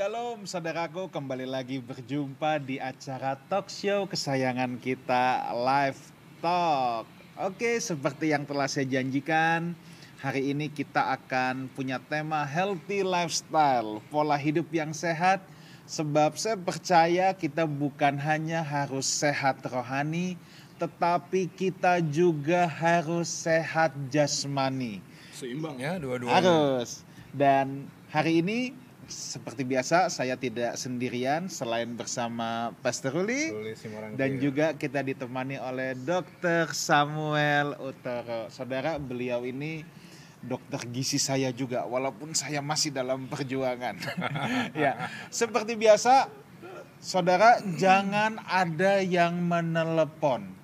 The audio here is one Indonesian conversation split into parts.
Shalom saudaraku, kembali lagi berjumpa di acara talk show kesayangan kita, Live Talk. Oke, seperti yang telah saya janjikan, hari ini kita akan punya tema healthy lifestyle, pola hidup yang sehat. Sebab saya percaya kita bukan hanya harus sehat rohani, tetapi kita juga harus sehat jasmani. Seimbang ya dua-duanya. Harus. Dan hari ini seperti biasa saya tidak sendirian selain bersama Pastor Ruli dan juga kita ditemani oleh Dr. Samuel Utoro. Saudara, beliau ini dokter gizi saya juga walaupun saya masih dalam perjuangan. Ya, seperti biasa saudara, jangan ada yang menelepon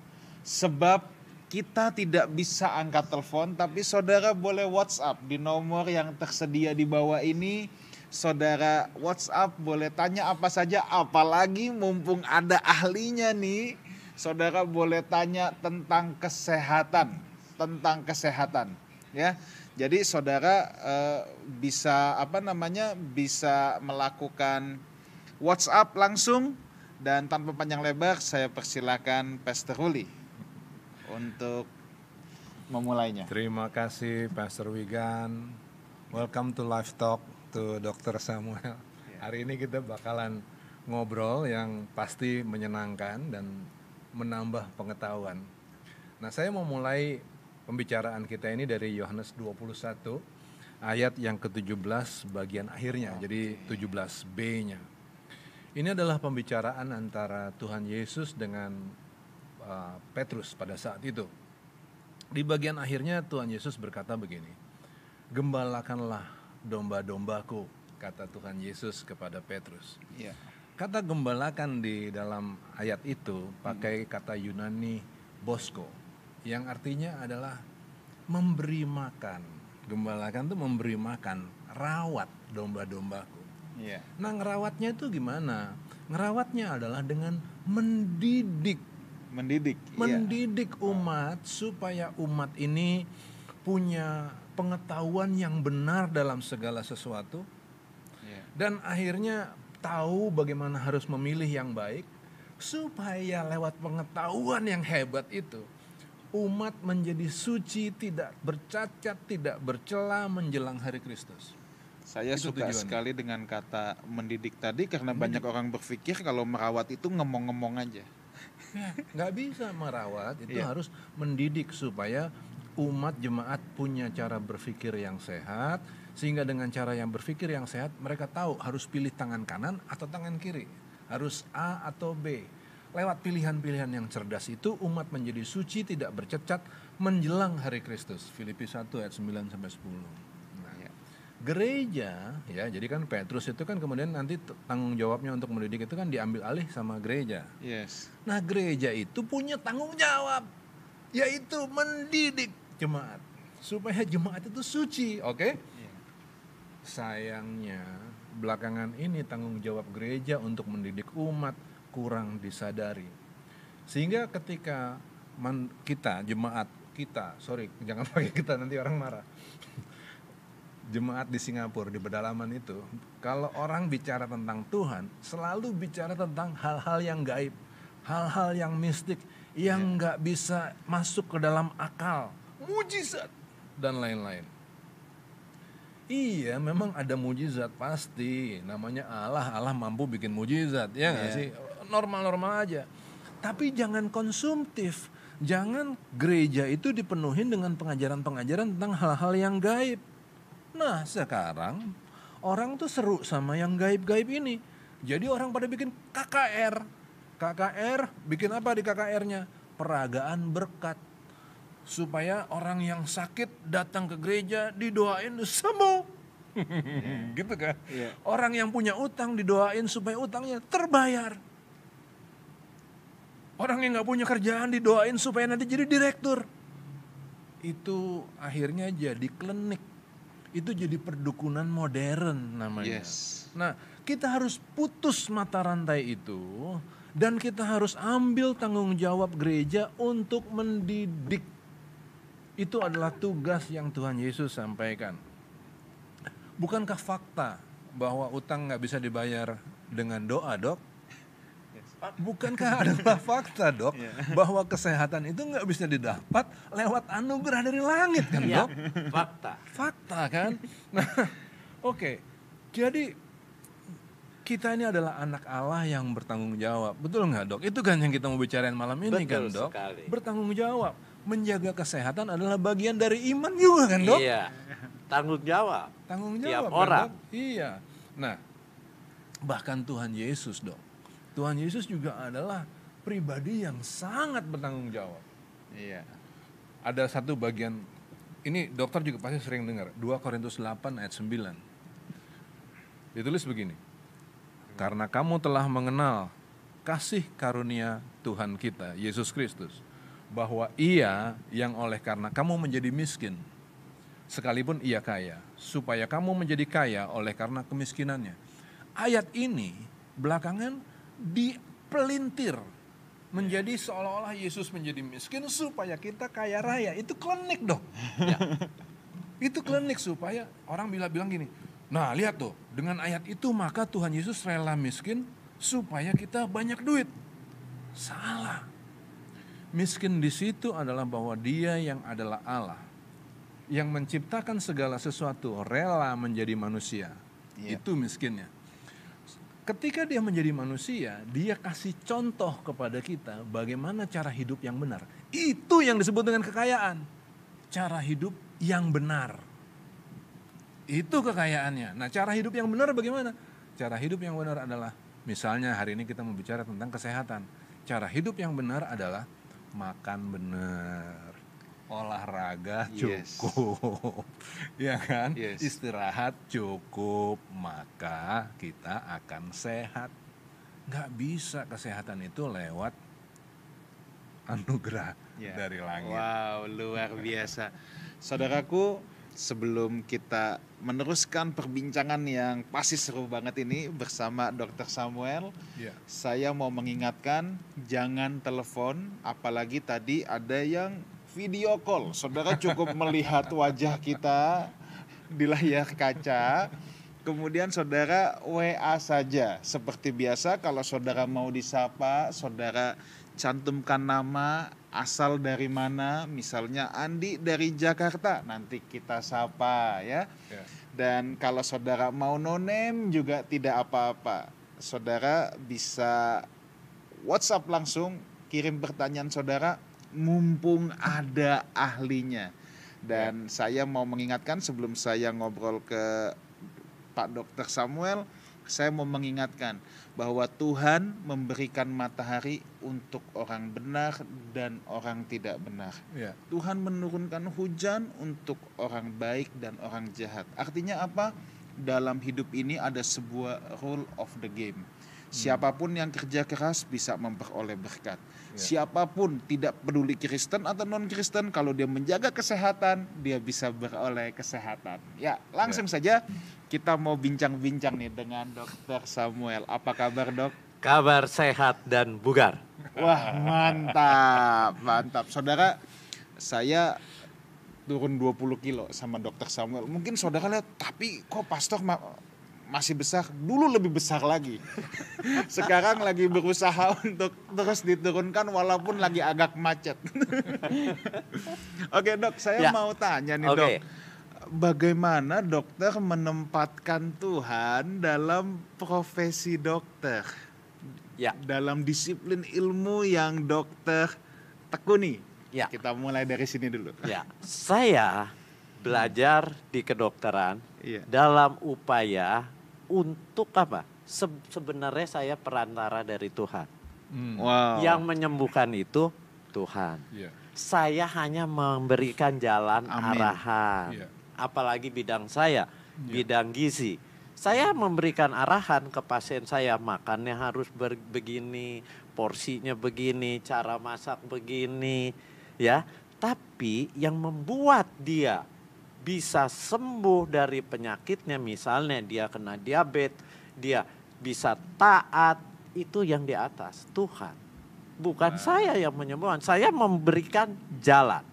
sebab kita tidak bisa angkat telepon, tapi saudara boleh WhatsApp di nomor yang tersedia di bawah ini. Saudara WhatsApp boleh tanya apa saja, apalagi mumpung ada ahlinya nih. Saudara boleh tanya tentang kesehatan, ya. Jadi saudara bisa bisa melakukan WhatsApp langsung, dan tanpa panjang lebar saya persilakan Pastor Ruli untuk memulainya. Terima kasih Pastor Wigan. Welcome to Live Talk to Dr. Samuel. Hari ini kita bakalan ngobrol yang pasti menyenangkan dan menambah pengetahuan. Nah, saya mau mulai pembicaraan kita ini dari Yohanes 21 ayat yang ke-17 bagian akhirnya. Jadi 17b-nya. Ini adalah pembicaraan antara Tuhan Yesus dengan Petrus pada saat itu. Di bagian akhirnya Tuhan Yesus berkata begini, "Gembalakanlah domba-dombaku," kata Tuhan Yesus kepada Petrus. Ya. Kata gembalakan di dalam ayat itu pakai kata Yunani bosko, yang artinya adalah memberi makan. Gembalakan itu memberi makan, rawat domba-dombaku. Ya. Nah, ngerawatnya itu gimana? Ngerawatnya adalah dengan mendidik umat supaya umat ini punya pengetahuan yang benar dalam segala sesuatu, dan akhirnya tahu bagaimana harus memilih yang baik, supaya lewat pengetahuan yang hebat itu umat menjadi suci, tidak bercacat, tidak bercela menjelang hari Kristus. Saya Itu suka tujuannya. sekali dengan kata mendidik tadi, karena banyak orang berpikir kalau merawat itu ngomong-ngomong aja. Nggak bisa merawat, itu harus mendidik supaya umat jemaat punya cara berpikir yang sehat, sehingga dengan cara yang berpikir yang sehat mereka tahu harus pilih tangan kanan atau tangan kiri, harus A atau B. Lewat pilihan-pilihan yang cerdas itu umat menjadi suci, tidak bercacat menjelang hari Kristus. Filipi 1 ayat 9 sampai 10. Gereja, ya, jadi kan Petrus itu kan kemudian nanti tanggung jawabnya untuk mendidik itu kan diambil alih sama gereja. Yes. Nah, gereja itu punya tanggung jawab, yaitu mendidik jemaat supaya jemaat itu suci, oke? Sayangnya belakangan ini tanggung jawab gereja untuk mendidik umat kurang disadari, sehingga ketika jangan pakai kita nanti orang marah. Jemaat di Singapura di pedalaman itu, kalau orang bicara tentang Tuhan selalu bicara tentang hal-hal yang gaib, hal-hal yang mistik yang nggak bisa masuk ke dalam akal, mujizat dan lain-lain. Iya, memang ada mujizat pasti, namanya Allah mampu bikin mujizat, ya nggak sih? Normal-normal aja. Tapi jangan konsumtif, jangan gereja itu dipenuhi dengan pengajaran-pengajaran tentang hal-hal yang gaib. Nah, sekarang orang tuh seru sama yang gaib-gaib ini. Jadi orang pada bikin KKR. KKR, bikin apa di KKR-nya? Peragaan berkat. Supaya orang yang sakit datang ke gereja didoain sembuh. Gitu kan? Orang yang punya utang didoain supaya utangnya terbayar. Orang yang gak punya kerjaan didoain supaya nanti jadi direktur. Itu akhirnya jadi klinik. Itu jadi perdukunan modern namanya. Nah, kita harus putus mata rantai itu, dan kita harus ambil tanggung jawab gereja untuk mendidik. Itu adalah tugas yang Tuhan Yesus sampaikan. Bukankah fakta bahwa utang nggak bisa dibayar dengan doa, Dok? Bukankah adalah fakta, Dok, bahwa kesehatan itu nggak bisa didapat lewat anugerah dari langit, kan, Dok? Fakta kan? Nah, oke. Jadi kita ini adalah anak Allah yang bertanggung jawab, betul nggak, Dok? Itu kan yang kita mau bicarain malam ini, kan, Dok? Sekali. Bertanggung jawab, menjaga kesehatan adalah bagian dari iman juga, kan, Dok? Iya, tanggung jawab. Tanggung Tiap jawab, orang. kan, Dok? Iya. Nah, bahkan Tuhan Yesus, Dok. Tuhan Yesus juga adalah pribadi yang sangat bertanggung jawab. Iya. Ada satu bagian, ini dokter juga pasti sering dengar, 2 Korintus 8 ayat 9. Ditulis begini, karena kamu telah mengenal kasih karunia Tuhan kita, Yesus Kristus, bahwa Ia yang oleh karena kamu menjadi miskin, sekalipun Ia kaya, supaya kamu menjadi kaya oleh karena kemiskinannya. Ayat ini belakangan dipelintir menjadi seolah-olah Yesus menjadi miskin supaya kita kaya raya. Itu klinik, Dok. Ya. Itu klinik supaya orang bilang gini, nah lihat tuh, dengan ayat itu maka Tuhan Yesus rela miskin supaya kita banyak duit. Salah. Miskin di situ adalah bahwa Dia yang adalah Allah, yang menciptakan segala sesuatu, rela menjadi manusia. Itu miskinnya. Ketika Dia menjadi manusia, Dia kasih contoh kepada kita bagaimana cara hidup yang benar. Itu yang disebut dengan kekayaan. Cara hidup yang benar. Itu kekayaannya. Nah, cara hidup yang benar bagaimana? Cara hidup yang benar adalah, misalnya hari ini kita membicara tentang kesehatan. Cara hidup yang benar adalah makan benar, olahraga cukup, ya kan? Istirahat cukup, maka kita akan sehat. Nggak bisa kesehatan itu lewat anugerah dari langit. Wow, luar biasa. Saudaraku, sebelum kita meneruskan perbincangan yang pasti seru banget ini bersama Dr. Samuel, saya mau mengingatkan jangan telepon, apalagi tadi ada yang video call. Saudara cukup melihat wajah kita di layar kaca, kemudian saudara WA saja. Seperti biasa, kalau saudara mau disapa, saudara cantumkan nama, asal dari mana, misalnya Andi dari Jakarta, nanti kita sapa ya. Dan kalau saudara mau no name juga tidak apa-apa. Saudara bisa WhatsApp langsung, kirim pertanyaan saudara, mumpung ada ahlinya. Dan saya mau mengingatkan sebelum saya ngobrol ke Pak Dr. Samuel, saya mau mengingatkan bahwa Tuhan memberikan matahari untuk orang benar dan orang tidak benar. Tuhan menurunkan hujan untuk orang baik dan orang jahat. Artinya apa? Dalam hidup ini ada sebuah rule of the game. Siapapun yang kerja keras bisa memperoleh berkat. Siapapun, tidak peduli Kristen atau non-Kristen, kalau dia menjaga kesehatan, dia bisa beroleh kesehatan. Ya, langsung saja kita mau bincang-bincang nih dengan Dr. Samuel. Apa kabar, Dok? Kabar sehat dan bugar. Wah, mantap. Saudara, saya turun 20 kilo sama Dr. Samuel. Mungkin saudara lihat, tapi kok pastor masih besar, dulu lebih besar lagi. Sekarang lagi berusaha untuk terus diturunkan walaupun lagi agak macet. Oke, Dok, saya mau tanya nih, Dok. Bagaimana dokter menempatkan Tuhan dalam profesi dokter? Dalam disiplin ilmu yang dokter tekuni. Kita mulai dari sini dulu. Saya belajar di kedokteran dalam upaya untuk apa? Sebenarnya saya perantara dari Tuhan. Yang menyembuhkan itu Tuhan. Saya hanya memberikan jalan arahan. Apalagi bidang saya, bidang gizi. Saya memberikan arahan ke pasien saya, makannya harus begini, porsinya begini, cara masak begini, ya. Tapi yang membuat dia bisa sembuh dari penyakitnya, misalnya dia kena diabetes, dia bisa taat, itu yang di atas, Tuhan. Bukan saya yang menyembuhkan, saya memberikan jalan.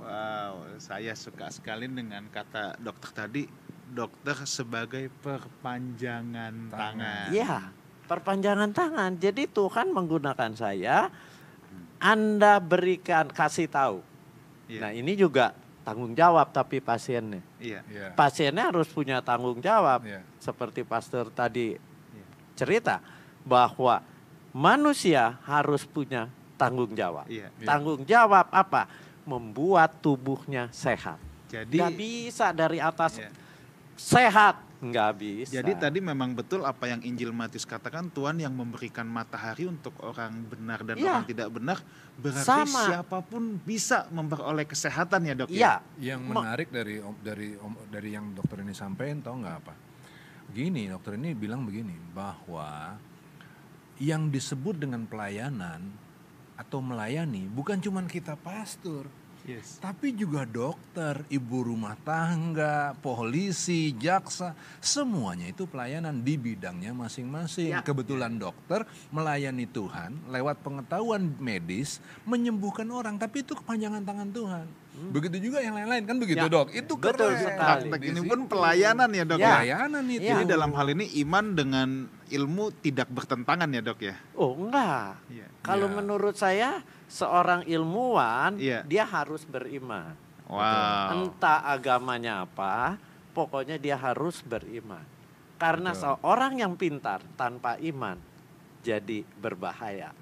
Wow, saya suka sekali dengan kata dokter tadi, dokter sebagai perpanjangan tangan. Iya, perpanjangan tangan. Jadi Tuhan menggunakan saya, Anda berikan, kasih tahu. Nah ini juga tanggung jawab tapi pasiennya. Pasiennya harus punya tanggung jawab. Seperti pastor tadi cerita bahwa manusia harus punya tanggung jawab. Tanggung jawab apa? Membuat tubuhnya sehat. Jadi nggak bisa dari atas sehat, nggak bisa. Jadi tadi memang betul apa yang Injil Matius katakan, Tuhan yang memberikan matahari untuk orang benar dan orang tidak benar, berarti siapapun bisa memperoleh kesehatan ya dok ya. Yang menarik dari yang dokter ini sampaikan, tahu nggak apa? Gini, dokter ini bilang begini, bahwa yang disebut dengan pelayanan atau melayani bukan cuma kita pastor. Tapi juga dokter, ibu rumah tangga, polisi, jaksa, semuanya itu pelayanan di bidangnya masing-masing. Kebetulan dokter melayani Tuhan lewat pengetahuan medis, menyembuhkan orang, tapi itu kepanjangan tangan Tuhan. Begitu juga yang lain-lain kan begitu dok, itu betul sekali. Praktek ini pun pelayanan ya dok. Pelayanan itu. Jadi dalam hal ini iman dengan ilmu tidak bertentangan ya dok ya? Oh enggak, kalau menurut saya seorang ilmuwan dia harus beriman. Entah agamanya apa, pokoknya dia harus beriman. Karena seorang yang pintar tanpa iman jadi berbahaya.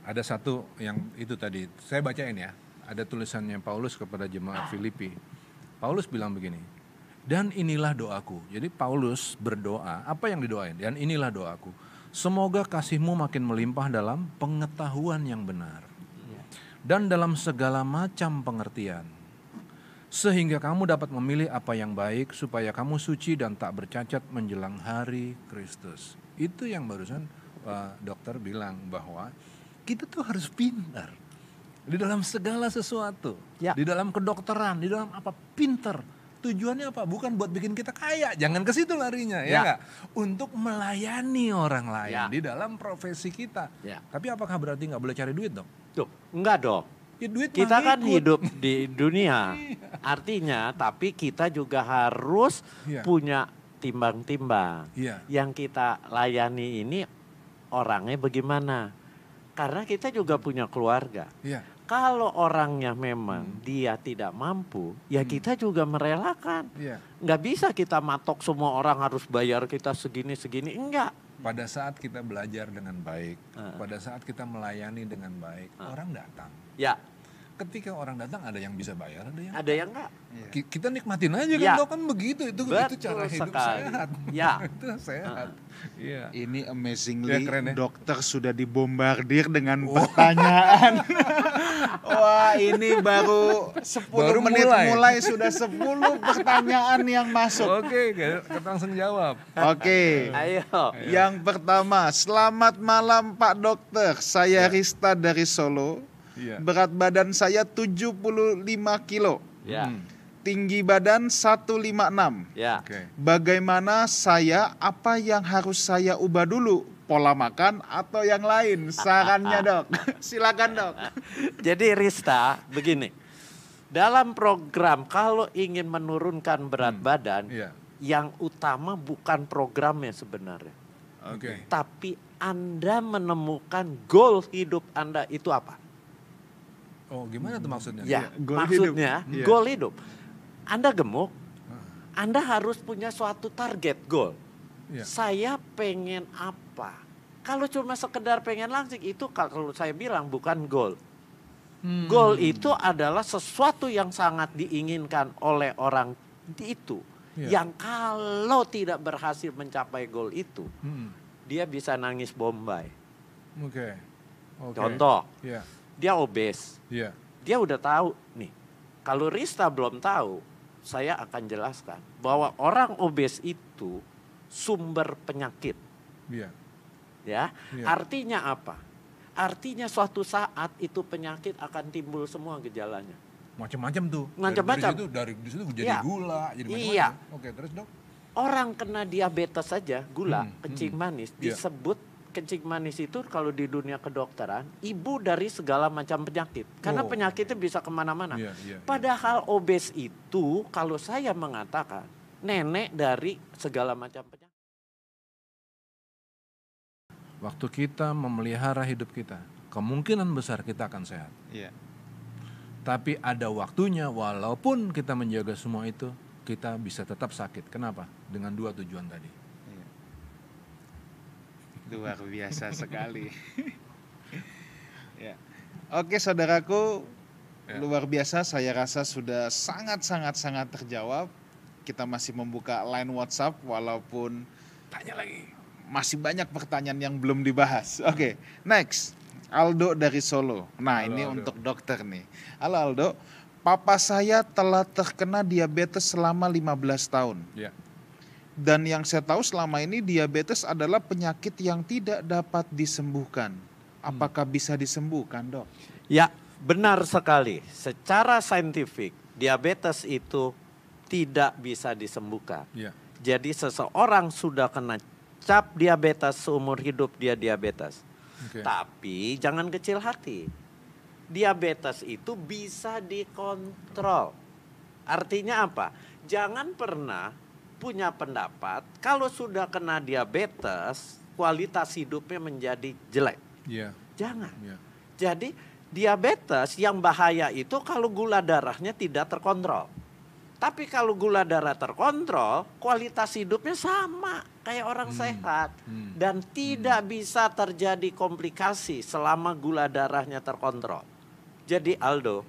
Ada satu yang itu tadi, saya bacain ya. Ada tulisannya Paulus kepada jemaat Filipi. Paulus bilang begini, dan inilah doaku. Jadi Paulus berdoa, apa yang didoain? Dan inilah doaku. Semoga kasihmu makin melimpah dalam pengetahuan yang benar. Dan dalam segala macam pengertian. Sehingga kamu dapat memilih apa yang baik, supaya kamu suci dan tak bercacat menjelang hari Kristus. Itu yang barusan dokter bilang, bahwa kita tuh harus pintar. Di dalam segala sesuatu. Di dalam kedokteran, di dalam apa, pintar. Tujuannya apa? Bukan buat bikin kita kaya, jangan ke situ larinya, ya enggak? Untuk melayani orang lain di dalam profesi kita. Tapi apakah berarti nggak boleh cari duit dong? Enggak dong. Duit kita kan hidup di dunia. Artinya, tapi kita juga harus punya timbang-timbang. Yang kita layani ini orangnya bagaimana? Karena kita juga punya keluarga. Kalau orangnya memang dia tidak mampu, ya kita juga merelakan. Nggak bisa kita matok semua orang harus bayar kita segini-segini, enggak. Pada saat kita belajar dengan baik, pada saat kita melayani dengan baik, orang datang. Ketika orang datang ada yang bisa bayar, ada yang enggak. Kita nikmatin aja kan, kan begitu. Itu cara hidup sehat. Itu sehat. Ini amazingly dokter sudah dibombardir dengan pertanyaan. Wah, ini baru 10 menit mulai sudah 10 pertanyaan yang masuk. Oke, kita langsung jawab. Oke. Ayo. Yang pertama, selamat malam Pak Dokter. Saya Rista dari Solo. Berat badan saya 75 kilo. Tinggi badan 156. Bagaimana apa yang harus saya ubah dulu? Pola makan atau yang lain? Sarannya dok. Silakan dok. Jadi Rista, begini. Dalam program kalau ingin menurunkan berat badan, yang utama bukan programnya sebenarnya. Tapi Anda menemukan goal hidup Anda itu apa? Oh, gimana tuh maksudnya? Goal hidup. Anda gemuk, Anda harus punya suatu target goal. Saya pengen apa? Kalau cuma sekedar pengen langsing, itu kalau saya bilang bukan goal. Goal itu adalah sesuatu yang sangat diinginkan oleh orang itu. Yang kalau tidak berhasil mencapai goal itu, dia bisa nangis Bombay. Contoh, dia obes. Dia udah tahu nih. Kalau Rista belum tahu, saya akan jelaskan bahwa orang obes itu sumber penyakit. Artinya apa? Artinya suatu saat itu penyakit akan timbul semua gejalanya. Macam-macam tuh. Macam-macam. Dari situ jadi gula, jadi macam-macam. Oke, terus dok? Orang kena diabetes saja, gula, kencing manis, disebut kencing manis itu kalau di dunia kedokteran ibu dari segala macam penyakit, karena penyakitnya bisa kemana-mana. Padahal obes itu kalau saya mengatakan nenek dari segala macam penyakit. Waktu kita memelihara hidup kita, kemungkinan besar kita akan sehat. Iya. Tapi ada waktunya, walaupun kita menjaga semua itu, kita bisa tetap sakit. Kenapa? Dengan 2 tujuan tadi. Iya. Luar biasa sekali. Ya. Oke saudaraku, luar biasa, saya rasa sudah sangat terjawab. Kita masih membuka line WhatsApp walaupun Tanya lagi. masih banyak pertanyaan yang belum dibahas. Oke, next. Aldo dari Solo. Nah, Halo, ini Aldo. untuk dokter nih. Halo Aldo, papa saya telah terkena diabetes selama 15 tahun. Ya. Dan yang saya tahu selama ini diabetes adalah penyakit yang tidak dapat disembuhkan. Apakah bisa disembuhkan, Dok? Ya, benar sekali. Secara saintifik, diabetes itu tidak bisa disembuhkan. Ya. Jadi seseorang sudah kena cap diabetes seumur hidup dia diabetes. Oke. Tapi jangan kecil hati. Diabetes itu bisa dikontrol. Artinya apa? Jangan pernah punya pendapat kalau sudah kena diabetes kualitas hidupnya menjadi jelek. Iya. Jangan. Iya. Jadi diabetes yang bahaya itu kalau gula darahnya tidak terkontrol. Tapi kalau gula darah terkontrol, kualitas hidupnya sama kayak orang sehat. Dan tidak bisa terjadi komplikasi selama gula darahnya terkontrol. Jadi Aldo,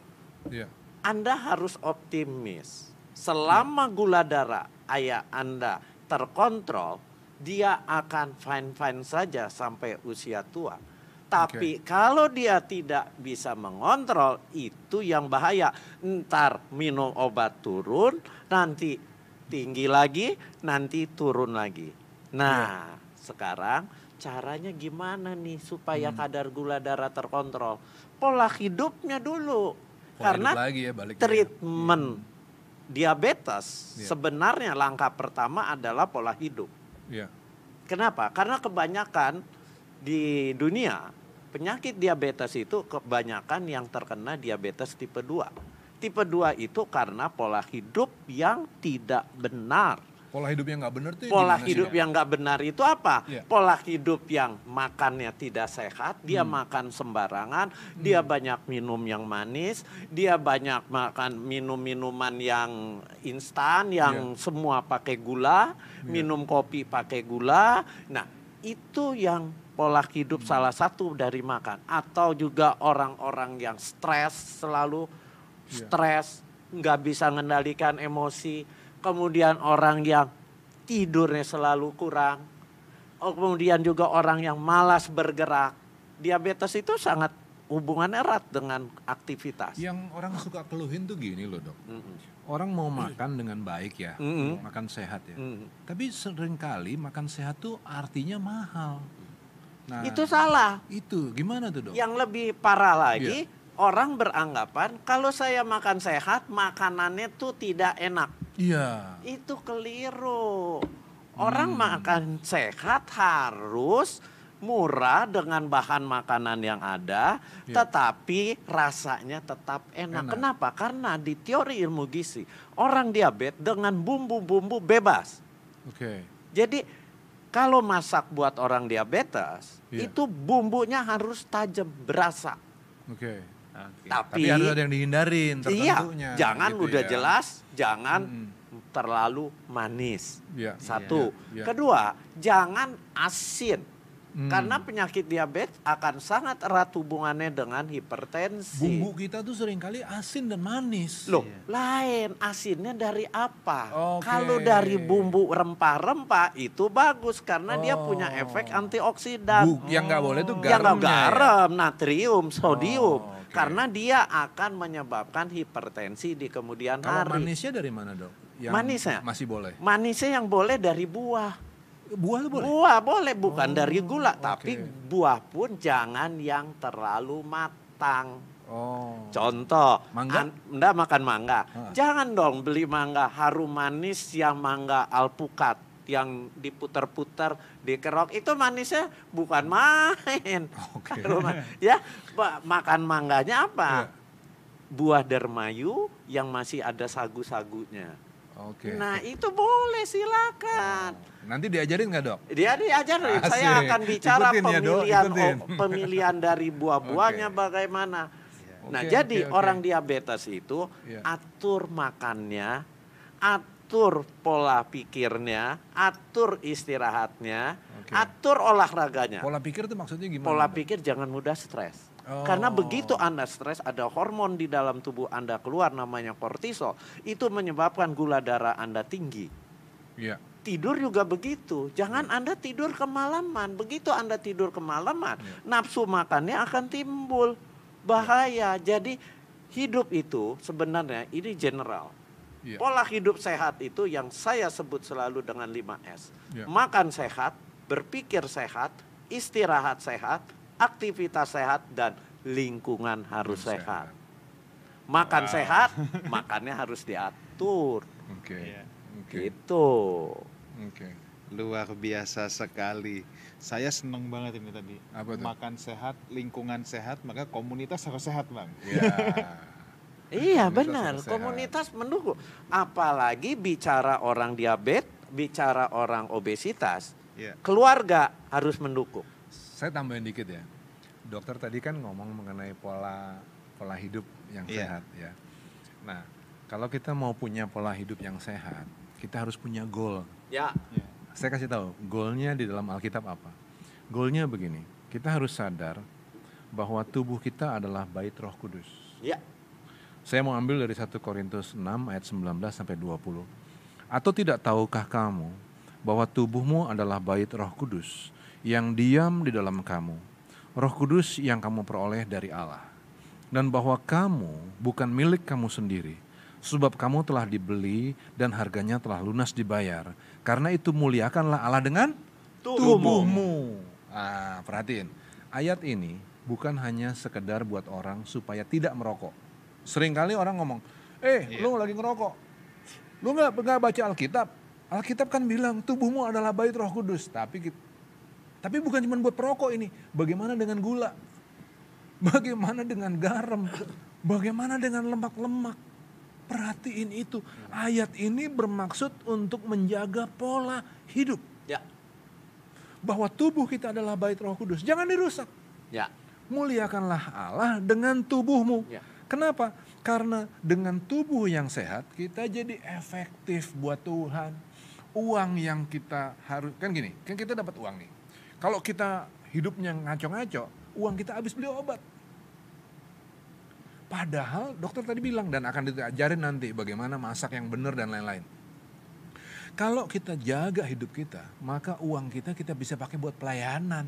Iya. Anda harus optimis. Selama gula darah ayah Anda terkontrol, dia akan fine-fine saja sampai usia tua. Tapi kalau dia tidak bisa mengontrol, itu yang bahaya. Ntar minum obat turun, nanti tinggi lagi, nanti turun lagi. Nah, sekarang caranya gimana nih supaya kadar gula darah terkontrol? Pola hidupnya dulu. Karena hidup lagi ya, balik treatment diabetes sebenarnya langkah pertama adalah pola hidup. Iya. Kenapa? Karena kebanyakan di dunia penyakit diabetes itu kebanyakan yang terkena diabetes tipe 2. Tipe 2 itu karena pola hidup yang tidak benar. Pola hidup yang nggak benar tuh Pola gimana hidup sih? yang nggak benar itu apa? Iya. Pola hidup yang makannya tidak sehat, dia makan sembarangan, dia banyak minum yang manis, dia banyak makan minum-minuman yang instan, yang semua pakai gula, minum kopi pakai gula. Nah, itu yang pola hidup salah satu dari makan. Atau juga orang-orang yang stres, selalu stres, nggak bisa mengendalikan emosi. Kemudian orang yang tidurnya selalu kurang. Kemudian juga orang yang malas bergerak. Diabetes itu sangat hubungan erat dengan aktivitas. Yang orang suka keluhin tuh gini loh dok. Orang mau makan dengan baik ya, makan sehat ya. Tapi seringkali makan sehat tuh artinya mahal. Nah, Itu salah. Itu gimana tuh dok? Yang lebih parah lagi, orang beranggapan kalau saya makan sehat, makanannya tuh tidak enak. Iya. Itu keliru. Orang makan sehat harus murah dengan bahan makanan yang ada, tetapi rasanya tetap enak. Kenapa? Karena di teori ilmu gizi, orang diabetes dengan bumbu-bumbu bebas. Oke. Jadi kalau masak buat orang diabetes, itu bumbunya harus tajam, berasa. Oke. Tapi harus ada yang dihindarin tertentunya. jangan gitu udah ya. jelas, jangan terlalu manis. Iya. Satu. Iya. Kedua, jangan asin. Karena penyakit diabetes akan sangat erat hubungannya dengan hipertensi. Bumbu kita tuh seringkali asin dan manis. Loh, lain asinnya dari apa? Oke. Kalau dari bumbu rempah-rempah itu bagus karena dia punya efek antioksidan. Yang nggak boleh tuh Yang garamnya. garam, natrium, sodium. Oke. Karena dia akan menyebabkan hipertensi di kemudian Kalau hari. manisnya dari mana dok? Yang Manisnya? masih boleh. Manisnya yang boleh dari buah. Buah tuh boleh. Buah boleh, bukan dari gula, oke. tapi buah pun jangan yang terlalu matang. Oh. Contoh, Mangga? Anda makan mangga. Jangan dong beli mangga harum manis yang mangga alpukat yang diputar-putar dikerok, itu manisnya bukan main. Oke. Ya, makan mangganya apa? Buah dermayu yang masih ada sagu-sagunya. Nah itu boleh, silakan. Nanti diajarin nggak, Dok? Dia diajarin. Saya akan bicara pemilihan dari buah-buahnya bagaimana. Nah jadi orang diabetes itu atur makannya, atur pola pikirnya, atur istirahatnya, atur olahraganya. Pola pikir itu maksudnya gimana? Pola pikir jangan mudah stres. Karena begitu Anda stres, ada hormon di dalam tubuh Anda keluar namanya kortisol. Itu menyebabkan gula darah Anda tinggi. Iya. Tidur juga begitu. Jangan Anda tidur kemalaman. Begitu Anda tidur kemalaman, nafsu makannya akan timbul. Bahaya. Jadi hidup itu sebenarnya ini general. Pola hidup sehat itu yang saya sebut selalu dengan 5S. Makan sehat, berpikir sehat, istirahat sehat, aktivitas sehat, dan lingkungan harus sehat. Makan sehat, makannya harus diatur. Gitu. Luar biasa sekali. Saya senang banget ini tadi. Makan sehat, lingkungan sehat, maka komunitas harus sehat, Bang. Iya benar, komunitas mendukung. Apalagi bicara orang diabetes, bicara orang obesitas, keluarga harus mendukung. Saya tambahin dikit ya, dokter tadi kan ngomong mengenai pola hidup yang sehat ya. Nah, kalau kita mau punya pola hidup yang sehat, kita harus punya goal. Saya kasih tahu, goalnya di dalam Alkitab apa? Goalnya begini, kita harus sadar bahwa tubuh kita adalah bait Roh Kudus. Saya mau ambil dari 1 Korintus 6 ayat 19 sampai 20. Atau tidak tahukah kamu bahwa tubuhmu adalah bait Roh Kudus yang diam di dalam kamu, Roh Kudus yang kamu peroleh dari Allah, dan bahwa kamu bukan milik kamu sendiri, sebab kamu telah dibeli dan harganya telah lunas dibayar. Karena itu muliakanlah Allah dengan tubuhmu. Perhatiin, ayat ini bukan hanya sekedar buat orang supaya tidak merokok. Seringkali orang ngomong, lu lagi ngerokok, lu nggak baca Alkitab. Alkitab kan bilang tubuhmu adalah bait Roh Kudus. Tapi bukan cuma buat perokok ini. Bagaimana dengan gula? Bagaimana dengan garam? Bagaimana dengan lemak-lemak? Perhatiin itu. Ayat ini bermaksud untuk menjaga pola hidup. Bahwa tubuh kita adalah bait Roh Kudus. Jangan dirusak. Muliakanlah Allah dengan tubuhmu. Kenapa? Karena dengan tubuh yang sehat kita jadi efektif buat Tuhan. Uang yang kita harus, kan gini, kan kita dapat uang nih. Kalau kita hidupnya ngaco-ngaco, uang kita habis beli obat. Padahal dokter tadi bilang dan akan diajarin nanti bagaimana masak yang benar dan lain-lain. Kalau kita jaga hidup kita, maka uang kita bisa pakai buat pelayanan.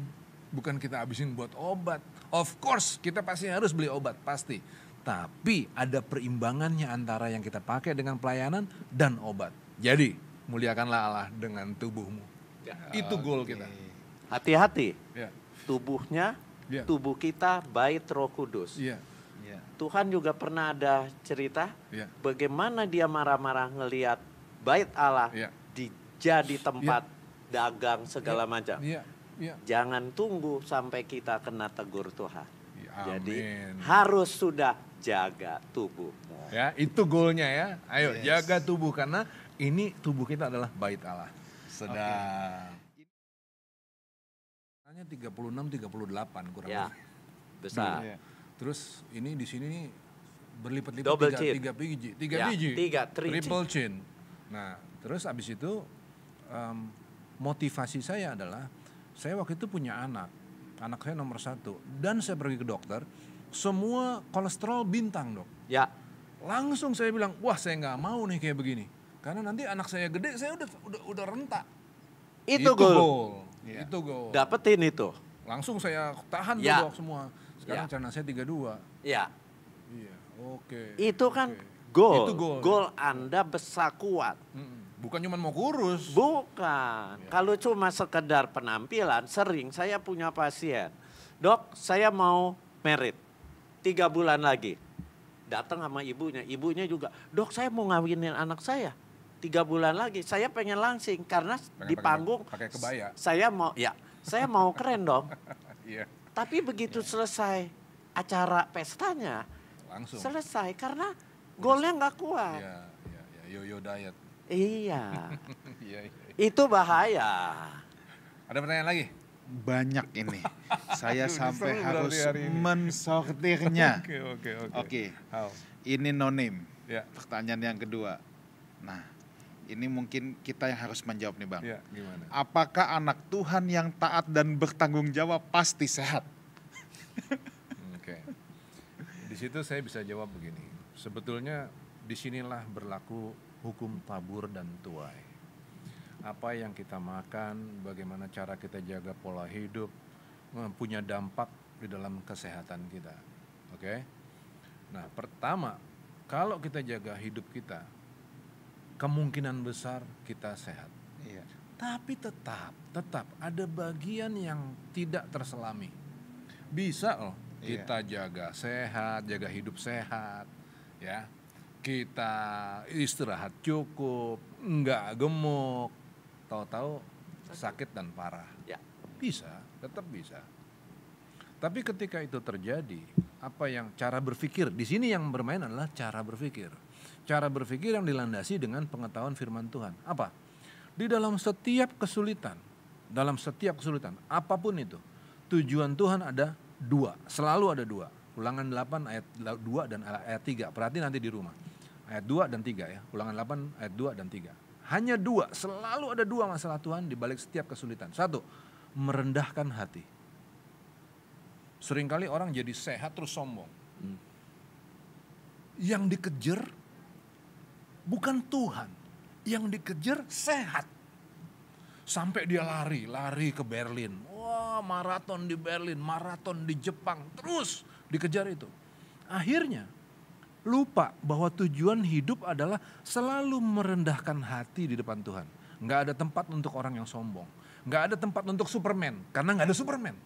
Bukan kita habisin buat obat. Of course kita pasti harus beli obat, pasti. Tapi ada perimbangannya antara yang kita pakai dengan pelayanan dan obat. Jadi muliakanlah Allah dengan tubuhmu. Itu goal kita. Hati-hati. Tubuhnya, tubuh kita bait Roh Kudus. Tuhan juga pernah ada cerita bagaimana dia marah-marah ngelihat bait Allah jadi tempat dagang segala macam. Jangan tunggu sampai kita kena tegur Tuhan. Jadi harus sudah jaga tubuhmu. Ya, itu goalnya ya. Ayo jaga tubuh karena ini tubuh kita adalah bait Allah. Sedang. Hanya 36-38 kurang lebih. Besar. Terus ini di sini nih berlipat-lipat tiga biji. Triple chin. Nah, terus abis itu motivasi saya adalah saya waktu itu punya anak saya nomor 1 dan saya pergi ke dokter, semua kolesterol bintang, Dok. Langsung saya bilang, wah saya nggak mau nih kayak begini, karena nanti anak saya gede, saya udah rentak. Itu goal. Itu goal. Dapetin itu. Langsung saya tahan Dok semua. Sekarang channel saya 32. Itu kan goal. Goal Anda besar kuat. Bukan cuma mau kurus. Bukan. Kalau cuma sekedar penampilan, sering saya punya pasien. Dok, saya mau merit 3 bulan lagi. Datang sama ibunya. Ibunya juga, dok saya mau ngawinin anak saya 3 bulan lagi. Saya pengen langsing karena di panggung pakai kebaya. Saya mau keren dong. Tapi begitu selesai acara pestanya, langsung selesai karena goalnya nggak kuat. Yo-yo diet. Iya. Itu bahaya. Ada pertanyaan lagi? Banyak ini. Saya sampai harus mensortirnya. Oke. Ini no name. Pertanyaan yang kedua. Nah, ini mungkin kita yang harus menjawab nih Bang. Gimana? Apakah anak Tuhan yang taat dan bertanggung jawab pasti sehat? Oke. Di situ saya bisa jawab begini. Sebetulnya disinilah berlaku hukum tabur dan tuai. Apa yang kita makan, bagaimana cara kita jaga pola hidup, punya dampak di dalam kesehatan kita. Oke? Nah, pertama, kalau kita jaga hidup kita, kemungkinan besar kita sehat. Iya. Tapi tetap ada bagian yang tidak terselami. Bisa loh kita jaga sehat, jaga hidup sehat, ya. Kita istirahat cukup, enggak gemuk, tahu-tahu sakit dan parah. Ya. Bisa, tetap bisa. Tapi ketika itu terjadi, cara berpikir di sini yang bermain adalah cara berpikir. Cara berpikir yang dilandasi dengan pengetahuan firman Tuhan. Apa? Di dalam setiap kesulitan, apapun itu, tujuan Tuhan ada 2, selalu ada 2. Ulangan 8 ayat 2 dan ayat 3. Perhati nanti di rumah. Ayat 2 dan 3 ya. Ulangan 8 ayat 2 dan 3. Hanya 2, selalu ada 2 masalah Tuhan di balik setiap kesulitan. 1, merendahkan hati. Seringkali orang jadi sehat terus sombong. Yang dikejar bukan Tuhan, yang dikejar sehat. Sampai dia lari ke Berlin. Wah, maraton di Berlin, maraton di Jepang, terus dikejar itu. Akhirnya lupa bahwa tujuan hidup adalah selalu merendahkan hati di depan Tuhan. Nggak ada tempat untuk orang yang sombong. Nggak ada tempat untuk Superman, karena nggak ada Superman.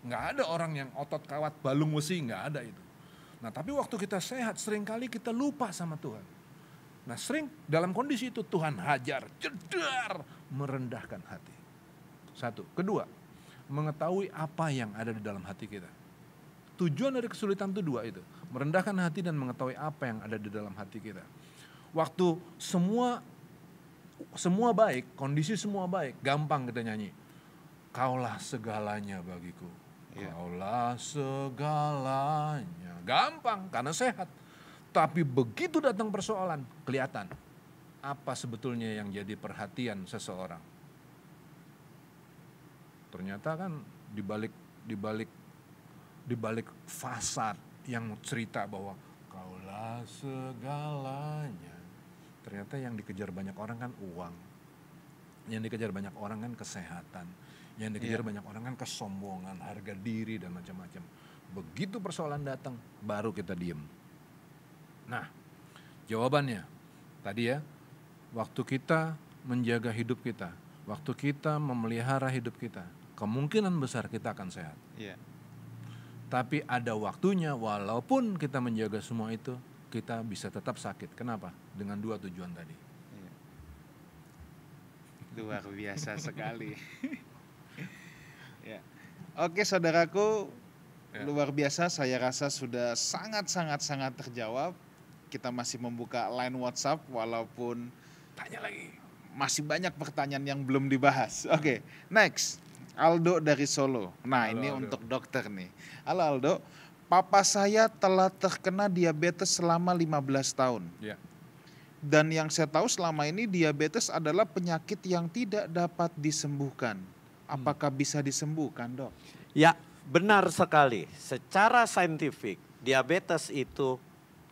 Nggak ada orang yang otot kawat balung besi, nggak ada itu. Nah, tapi waktu kita sehat, seringkali kita lupa sama Tuhan. Nah, sering dalam kondisi itu Tuhan hajar, jedar, merendahkan hati. 1. Kedua, mengetahui apa yang ada di dalam hati kita. Tujuan dari kesulitan itu 2 itu. Merendahkan hati dan mengetahui apa yang ada di dalam hati kita. Waktu semua baik, kondisi semua baik, gampang kita nyanyi. Kaulah segalanya bagiku. Kaulah segalanya. Gampang karena sehat. Tapi begitu datang persoalan, kelihatan apa sebetulnya yang jadi perhatian seseorang. Ternyata kan di balik fasad yang cerita bahwa kaulah segalanya. Ternyata yang dikejar banyak orang kan uang. Yang dikejar banyak orang kan kesehatan. Yang dikejar banyak orang kan kesombongan, harga diri dan macam-macam. Begitu persoalan datang, baru kita diem. Nah, jawabannya tadi ya, waktu kita menjaga hidup kita, waktu kita memelihara hidup kita, kemungkinan besar kita akan sehat. Iya. Tapi ada waktunya, walaupun kita menjaga semua itu, kita bisa tetap sakit. Kenapa? Dengan 2 tujuan tadi. Iya. Luar biasa sekali. Ya. Oke, saudaraku, luar biasa. Saya rasa sudah sangat terjawab. Kita masih membuka line WhatsApp walaupun tanya lagi. Masih banyak pertanyaan yang belum dibahas. Oke, next. Aldo dari Solo. Nah, ini Aldo. Untuk dokter nih. Halo Aldo, papa saya telah terkena diabetes selama 15 tahun. Ya. Dan yang saya tahu selama ini diabetes adalah penyakit yang tidak dapat disembuhkan. Apakah bisa disembuhkan, Dok? Ya, benar sekali. Secara saintifik, diabetes itu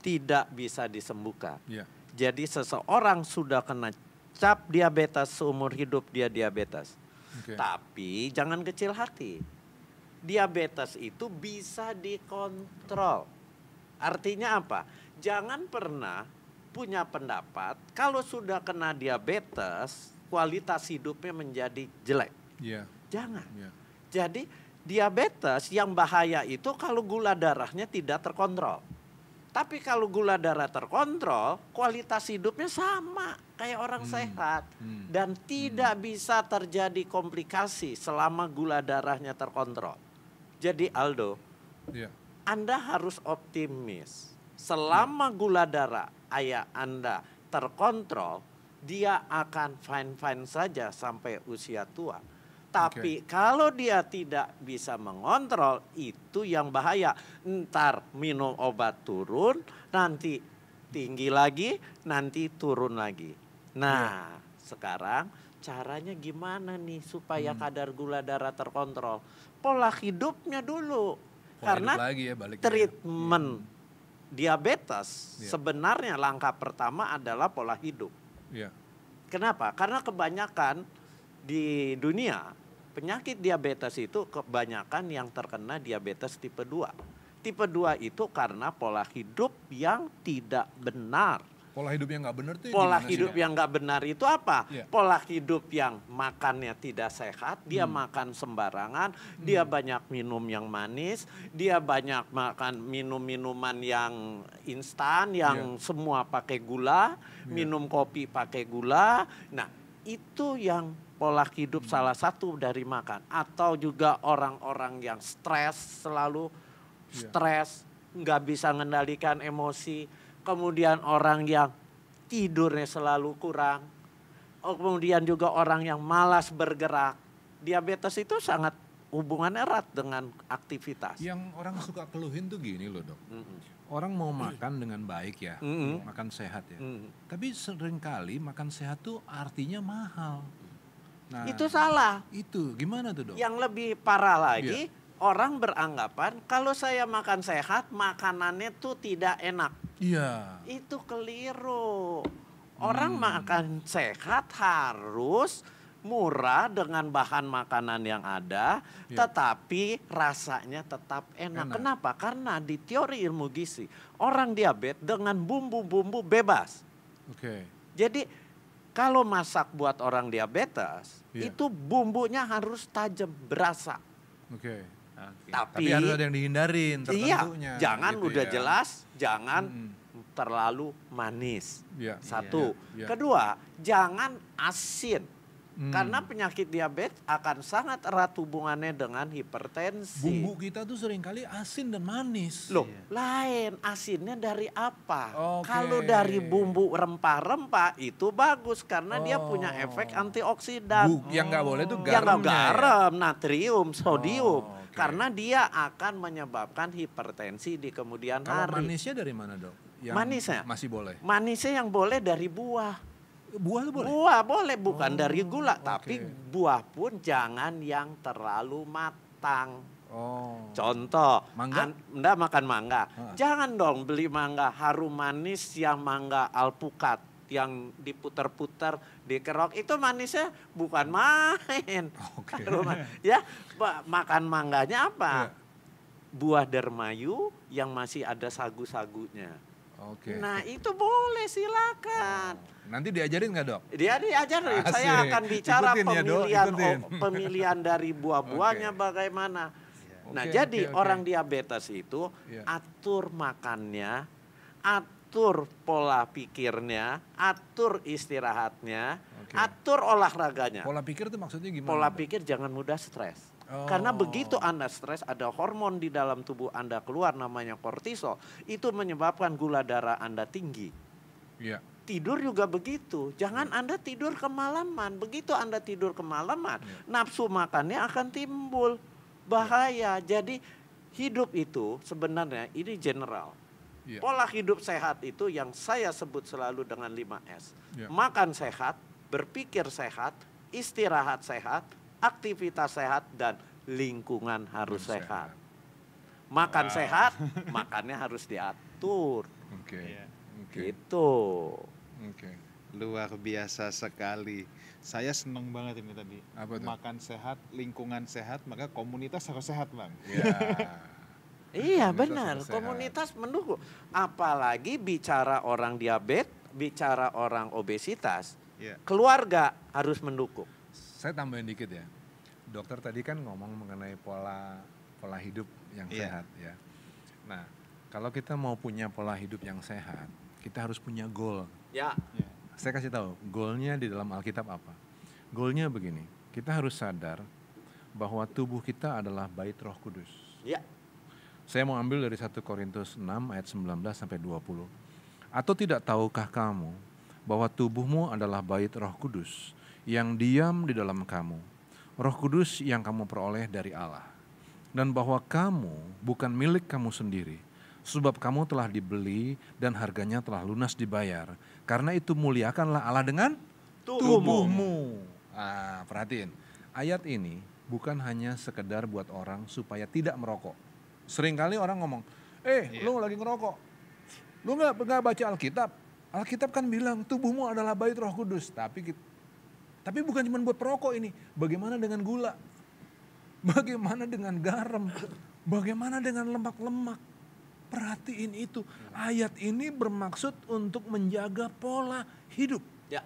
tidak bisa disembuhkan. Ya. Jadi seseorang sudah kena cap diabetes, seumur hidup dia diabetes. Okay. Tapi jangan kecil hati. Diabetes itu bisa dikontrol. Artinya apa? Jangan pernah punya pendapat kalau sudah kena diabetes, kualitas hidupnya menjadi jelek. Yeah. Jangan. Yeah. Jadi diabetes yang bahaya itu kalau gula darahnya tidak terkontrol. Tapi kalau gula darah terkontrol, kualitas hidupnya sama kayak orang sehat. Dan tidak bisa terjadi komplikasi selama gula darahnya terkontrol. Jadi Aldo, Anda harus optimis. Selama gula darah ayah Anda terkontrol, dia akan fine-fine saja sampai usia tua. Tapi kalau dia tidak bisa mengontrol, itu yang bahaya. Ntar minum obat turun, nanti tinggi lagi, nanti turun lagi. Nah, sekarang caranya gimana nih supaya kadar gula darah terkontrol? Pola hidupnya dulu. Karena treatment diabetes sebenarnya langkah pertama adalah pola hidup. Kenapa? Karena kebanyakan di dunia penyakit diabetes itu kebanyakan yang terkena diabetes tipe 2. Tipe 2 itu karena pola hidup yang tidak benar. Pola hidup yang nggak benar tuh pola hidup yang nggak benar itu apa? Pola hidup yang makannya tidak sehat, dia makan sembarangan, dia banyak minum yang manis, dia banyak makan minuman yang instan, yang semua pakai gula, minum kopi pakai gula. Nah, itu yang pola hidup salah satu dari makan. Atau juga orang-orang yang stres, selalu stres, nggak bisa mengendalikan emosi. Kemudian orang yang tidurnya selalu kurang. Kemudian juga orang yang malas bergerak. Diabetes itu sangat hubungannya erat dengan aktivitas. Yang orang suka keluhin tuh gini loh dok. Orang mau makan dengan baik ya, makan sehat ya. Tapi seringkali makan sehat tuh artinya mahal. Nah, itu salah. Itu gimana tuh dok? Yang lebih parah lagi, orang beranggapan kalau saya makan sehat, makanannya tuh tidak enak. Iya. Itu keliru. Orang makan sehat harus murah dengan bahan makanan yang ada, tetapi rasanya tetap enak. Kenapa? Karena di teori ilmu gizi, orang diabetes dengan bumbu-bumbu bebas. Jadi kalau masak buat orang diabetes, itu bumbunya harus tajam, berasa. Tapi harus ada yang dihindarin tertentunya. Jangan gitu udah jelas, jangan terlalu manis. Satu. Kedua, jangan asin. Karena penyakit diabetes akan sangat erat hubungannya dengan hipertensi. Bumbu kita tuh seringkali asin dan manis. Loh, lain asinnya dari apa? Kalau dari bumbu rempah-rempah itu bagus karena dia punya efek antioksidan. Yang nggak boleh tuh garam. Garam, natrium, sodium. Karena dia akan menyebabkan hipertensi di kemudian hari. Kalau manisnya dari mana dok? Yang manisnya masih boleh? Manisnya yang boleh dari buah. Buah boleh? Buah boleh, bukan dari gula. Tapi buah pun jangan yang terlalu matang. Contoh, Anda makan mangga. Jangan dong beli mangga harum manis yang mangga alpukat. Yang diputar-putar, dikerok. Itu manisnya bukan main. Ya, makan mangganya apa? Buah dermayu yang masih ada sagu-sagunya. Nah itu boleh, silakan. Nanti diajarin nggak dok? Dia diajarin. Saya akan bicara pemilihan dari buah-buahnya bagaimana. Nah jadi orang diabetes itu atur makannya, atur pola pikirnya, atur istirahatnya, atur olahraganya. Pola pikir itu maksudnya gimana? Pola pikir jangan mudah stres. Karena begitu Anda stres, ada hormon di dalam tubuh Anda keluar namanya kortisol. Itu menyebabkan gula darah Anda tinggi. Tidur juga begitu. Jangan Anda tidur kemalaman. Begitu Anda tidur kemalaman, nafsu makannya akan timbul. Bahaya. Jadi hidup itu sebenarnya ini general. Pola hidup sehat itu yang saya sebut selalu dengan 5S. Makan sehat, berpikir sehat, istirahat sehat, aktivitas sehat, dan lingkungan harus sehat. Makan sehat, makannya harus diatur. Gitu. Luar biasa sekali. Saya senang banget ini tadi. Makan sehat, lingkungan sehat, maka komunitas harus sehat, Bang. Iya benar, komunitas mendukung. Apalagi bicara orang diabetes, bicara orang obesitas, keluarga harus mendukung. Saya tambahin dikit ya, dokter tadi kan ngomong mengenai pola hidup yang sehat ya. Nah, kalau kita mau punya pola hidup yang sehat, kita harus punya goal. Saya kasih tahu, goalnya di dalam Alkitab apa? Goalnya begini, kita harus sadar bahwa tubuh kita adalah bait Roh Kudus. Saya mau ambil dari 1 Korintus 6 ayat 19 sampai 20. Atau tidak tahukah kamu bahwa tubuhmu adalah bait Roh Kudus yang diam di dalam kamu. Roh Kudus yang kamu peroleh dari Allah. Dan bahwa kamu bukan milik kamu sendiri, sebab kamu telah dibeli dan harganya telah lunas dibayar. Karena itu muliakanlah Allah dengan tubuhmu. Perhatiin, ayat ini bukan hanya sekedar buat orang supaya tidak merokok. Seringkali orang ngomong, lu lagi ngerokok, lu nggak baca Alkitab. Alkitab kan bilang tubuhmu adalah bait Roh Kudus. Tapi bukan cuma buat perokok ini. Bagaimana dengan gula? Bagaimana dengan garam? Bagaimana dengan lemak-lemak? Perhatiin itu. Ayat ini bermaksud untuk menjaga pola hidup. Ya.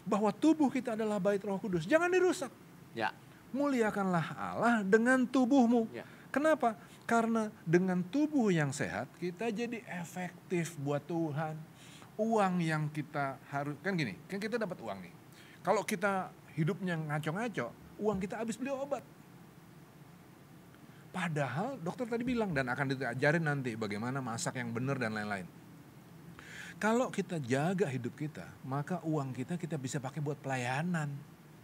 Bahwa tubuh kita adalah bait Roh Kudus. Jangan dirusak. Ya. Muliakanlah Allah dengan tubuhmu. Ya. Kenapa? Karena dengan tubuh yang sehat kita jadi efektif buat Tuhan. Uang yang kita harus, kan gini, kan kita dapat uang nih. Kalau kita hidupnya ngaco-ngaco, uang kita habis beli obat. Padahal dokter tadi bilang dan akan diajarin nanti bagaimana masak yang benar dan lain-lain. Kalau kita jaga hidup kita, maka uang kita bisa pakai buat pelayanan.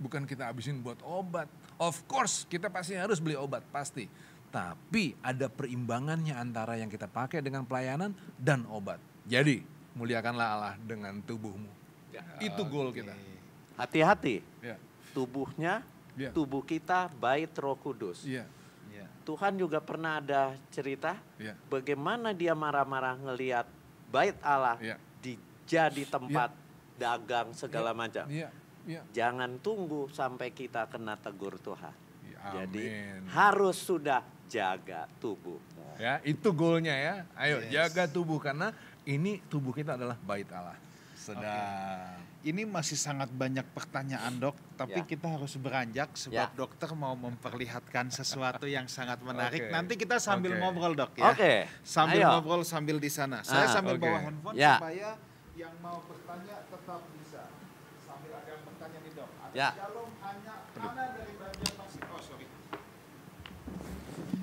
Bukan kita habisin buat obat. Of course kita pasti harus beli obat, pasti. Tapi ada perimbangannya antara yang kita pakai dengan pelayanan dan obat. Jadi muliakanlah Allah dengan tubuhmu. Ya, itu goal kita. Hati-hati. Ya. Tubuhnya, tubuh kita bait Roh Kudus. Ya. Tuhan juga pernah ada cerita bagaimana dia marah-marah ngelihat bait Allah jadi tempat dagang segala macam. Jangan tunggu sampai kita kena tegur Tuhan. Jadi harus sudah jaga tubuhmu. Ya, itu goalnya ya. Ayo jaga tubuh karena ini tubuh kita adalah bait Allah. Ini masih sangat banyak pertanyaan dok, tapi kita harus beranjak sebab dokter mau memperlihatkan sesuatu yang sangat menarik. Nanti kita sambil ngobrol dok ya. Sambil ngobrol sambil di sana. Saya sambil bawa handphone supaya yang mau bertanya tetap bisa. Sambil ada yang bertanya nih dok. Shalom Hana dari Banjarmasin.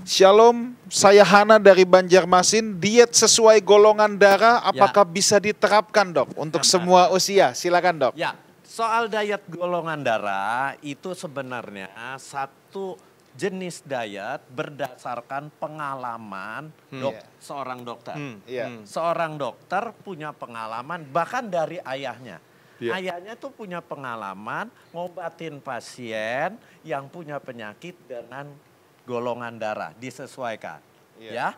Shalom, saya Hana dari Banjarmasin. Diet sesuai golongan darah, apakah bisa diterapkan dok untuk semua usia? Silakan dok. Ya, soal diet golongan darah itu sebenarnya satu jenis diet berdasarkan pengalaman seorang dokter. Seorang dokter punya pengalaman bahkan dari ayahnya. Ayahnya tuh punya pengalaman ngobatin pasien yang punya penyakit dengan golongan darah disesuaikan, ya.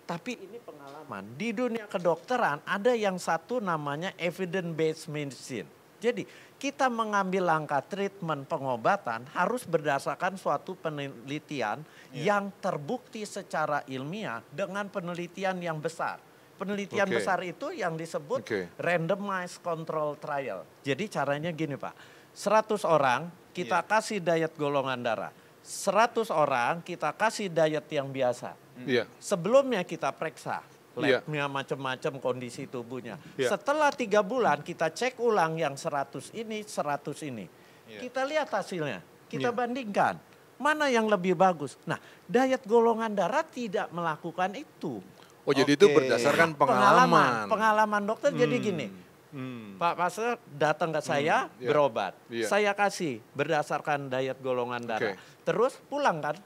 Tapi ini pengalaman di dunia kedokteran ada yang satu namanya evidence based medicine. Jadi kita mengambil langkah treatment pengobatan harus berdasarkan suatu penelitian yang terbukti secara ilmiah dengan penelitian yang besar. Penelitian besar itu yang disebut randomized control trial. Jadi caranya gini Pak, 100 orang kita kasih diet golongan darah. 100 orang kita kasih diet yang biasa. Sebelumnya kita periksa labnya macam-macam kondisi tubuhnya. Setelah 3 bulan kita cek ulang yang 100 ini, 100 ini. Kita lihat hasilnya, kita bandingkan. Mana yang lebih bagus. Nah, diet golongan darah tidak melakukan itu. Oh jadi itu berdasarkan pengalaman. Pengalaman dokter jadi gini. Pak Pastor datang ke saya berobat. Saya kasih berdasarkan diet golongan darah. Terus pulang kan.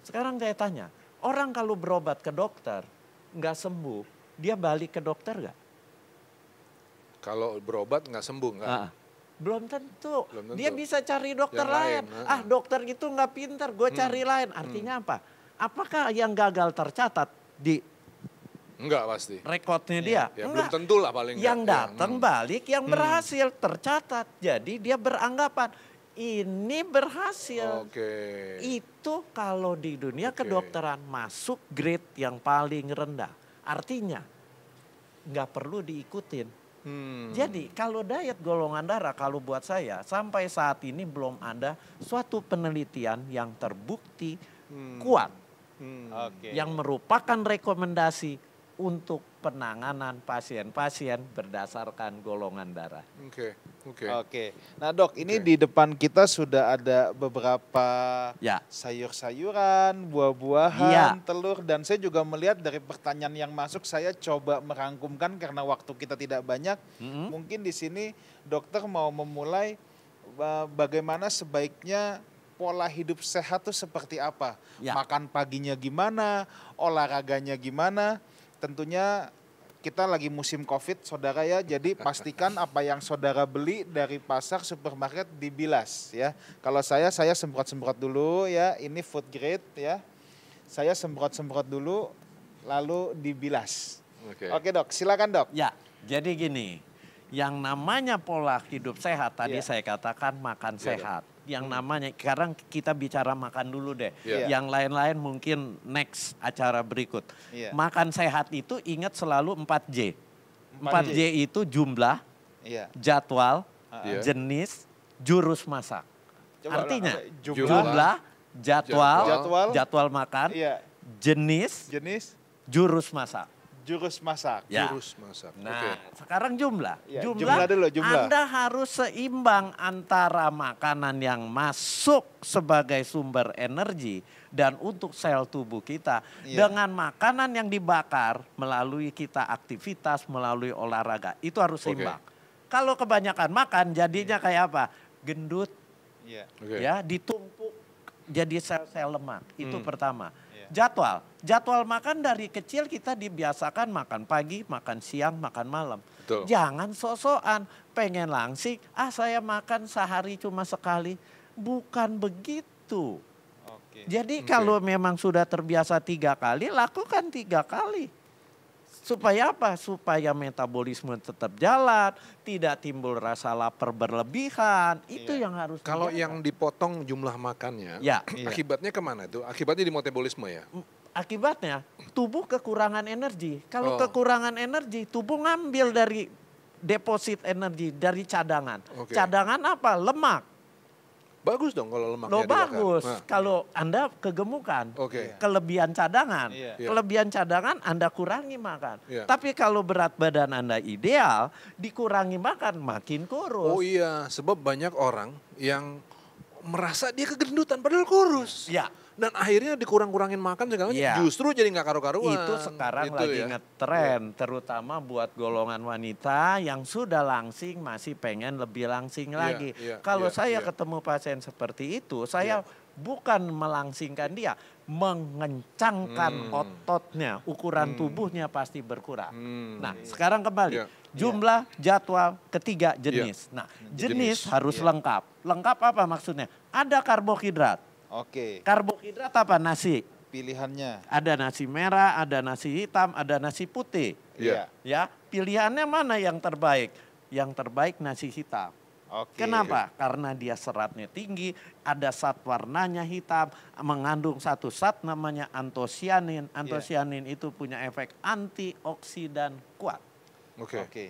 Sekarang saya tanya, orang kalau berobat ke dokter nggak sembuh, dia balik ke dokter nggak? Kalau berobat nggak sembuh nggak? Belum tentu. Dia bisa cari dokter lain. Dokter itu nggak pintar, gue cari lain. Artinya apa? Apakah yang gagal tercatat di enggak pasti. Rekodnya dia. Belum tentu lah paling enggak. Yang datang balik, yang berhasil tercatat. Jadi dia beranggapan ini berhasil. Itu kalau di dunia kedokteran masuk grade yang paling rendah. Artinya nggak perlu diikutin. Jadi kalau diet golongan darah kalau buat saya sampai saat ini belum ada suatu penelitian yang terbukti kuat. Yang merupakan rekomendasi untuk penanganan pasien-pasien berdasarkan golongan darah. Oke. Nah dok, ini di depan kita sudah ada beberapa sayur-sayuran, buah-buahan, telur. Dan saya juga melihat dari pertanyaan yang masuk, saya coba merangkumkan karena waktu kita tidak banyak. Mungkin di sini dokter mau memulai bagaimana sebaiknya pola hidup sehat itu seperti apa. Makan paginya gimana, olahraganya gimana. Tentunya kita lagi musim COVID, saudara ya. Jadi pastikan apa yang saudara beli dari pasar, supermarket dibilas ya. Kalau saya semprot-semprot dulu ya. Ini food grade ya. Saya semprot-semprot dulu, lalu dibilas. Oke dok, silakan dok. Ya, jadi gini. Yang namanya pola hidup sehat tadi saya katakan makan sehat. Yang namanya, sekarang kita bicara makan dulu deh. Yang lain-lain mungkin next acara berikut. Makan sehat itu ingat selalu 4J. 4J itu jumlah, jadwal, jenis, jurus masak. Artinya jumlah, jadwal makan, jenis, jurus masak. Jurus masak. Jurus masak. Nah, sekarang jumlah. Jumlah dulu. Anda harus seimbang antara makanan yang masuk sebagai sumber energi dan untuk sel tubuh kita dengan makanan yang dibakar melalui kita aktivitas, melalui olahraga. Itu harus seimbang. Kalau kebanyakan makan jadinya kayak apa? Gendut. Ya, ditumpuk jadi sel-sel lemak. Itu pertama. Jadwal makan dari kecil kita dibiasakan makan pagi, makan siang, makan malam. Jangan sok-sokan pengen langsing, saya makan sehari cuma sekali. Bukan begitu. Jadi kalau memang sudah terbiasa 3 kali, lakukan 3 kali. Supaya apa? Supaya metabolisme tetap jalan, tidak timbul rasa lapar berlebihan. Itu yang harus Kalau yang dipotong jumlah makannya, akibatnya kemana itu? Akibatnya di metabolisme ya? Akibatnya tubuh kekurangan energi. Kalau kekurangan energi, tubuh ngambil dari deposit energi, dari cadangan. Cadangan apa? Lemak. Bagus dong kalau lemaknya dibakar. Bagus. Kalau Anda kegemukan, kelebihan cadangan. Kelebihan cadangan Anda kurangi makan. Tapi kalau berat badan Anda ideal, dikurangi makan makin kurus. Oh iya, sebab banyak orang yang merasa dia kegendutan padahal kurus. Dan akhirnya dikurang-kurangin makan segalanya justru jadi nggak karu-karuan. Itu sekarang lagi ngetren, terutama buat golongan wanita yang sudah langsing masih pengen lebih langsing lagi. Kalau saya ketemu pasien seperti itu, saya bukan melangsingkan dia, mengencangkan ototnya, ukuran tubuhnya pasti berkurang. Nah, sekarang kembali. Jumlah, jadwal, ketiga jenis. Nah, jenis harus lengkap. Lengkap apa maksudnya? Ada karbohidrat. Karbohidrat apa? Nasi. Pilihannya. Ada nasi merah, ada nasi hitam, ada nasi putih. Ya, pilihannya mana yang terbaik? Yang terbaik nasi hitam. Kenapa? Karena dia seratnya tinggi, ada zat warnanya hitam, mengandung satu zat namanya antosianin. Antosianin itu punya efek antioksidan kuat.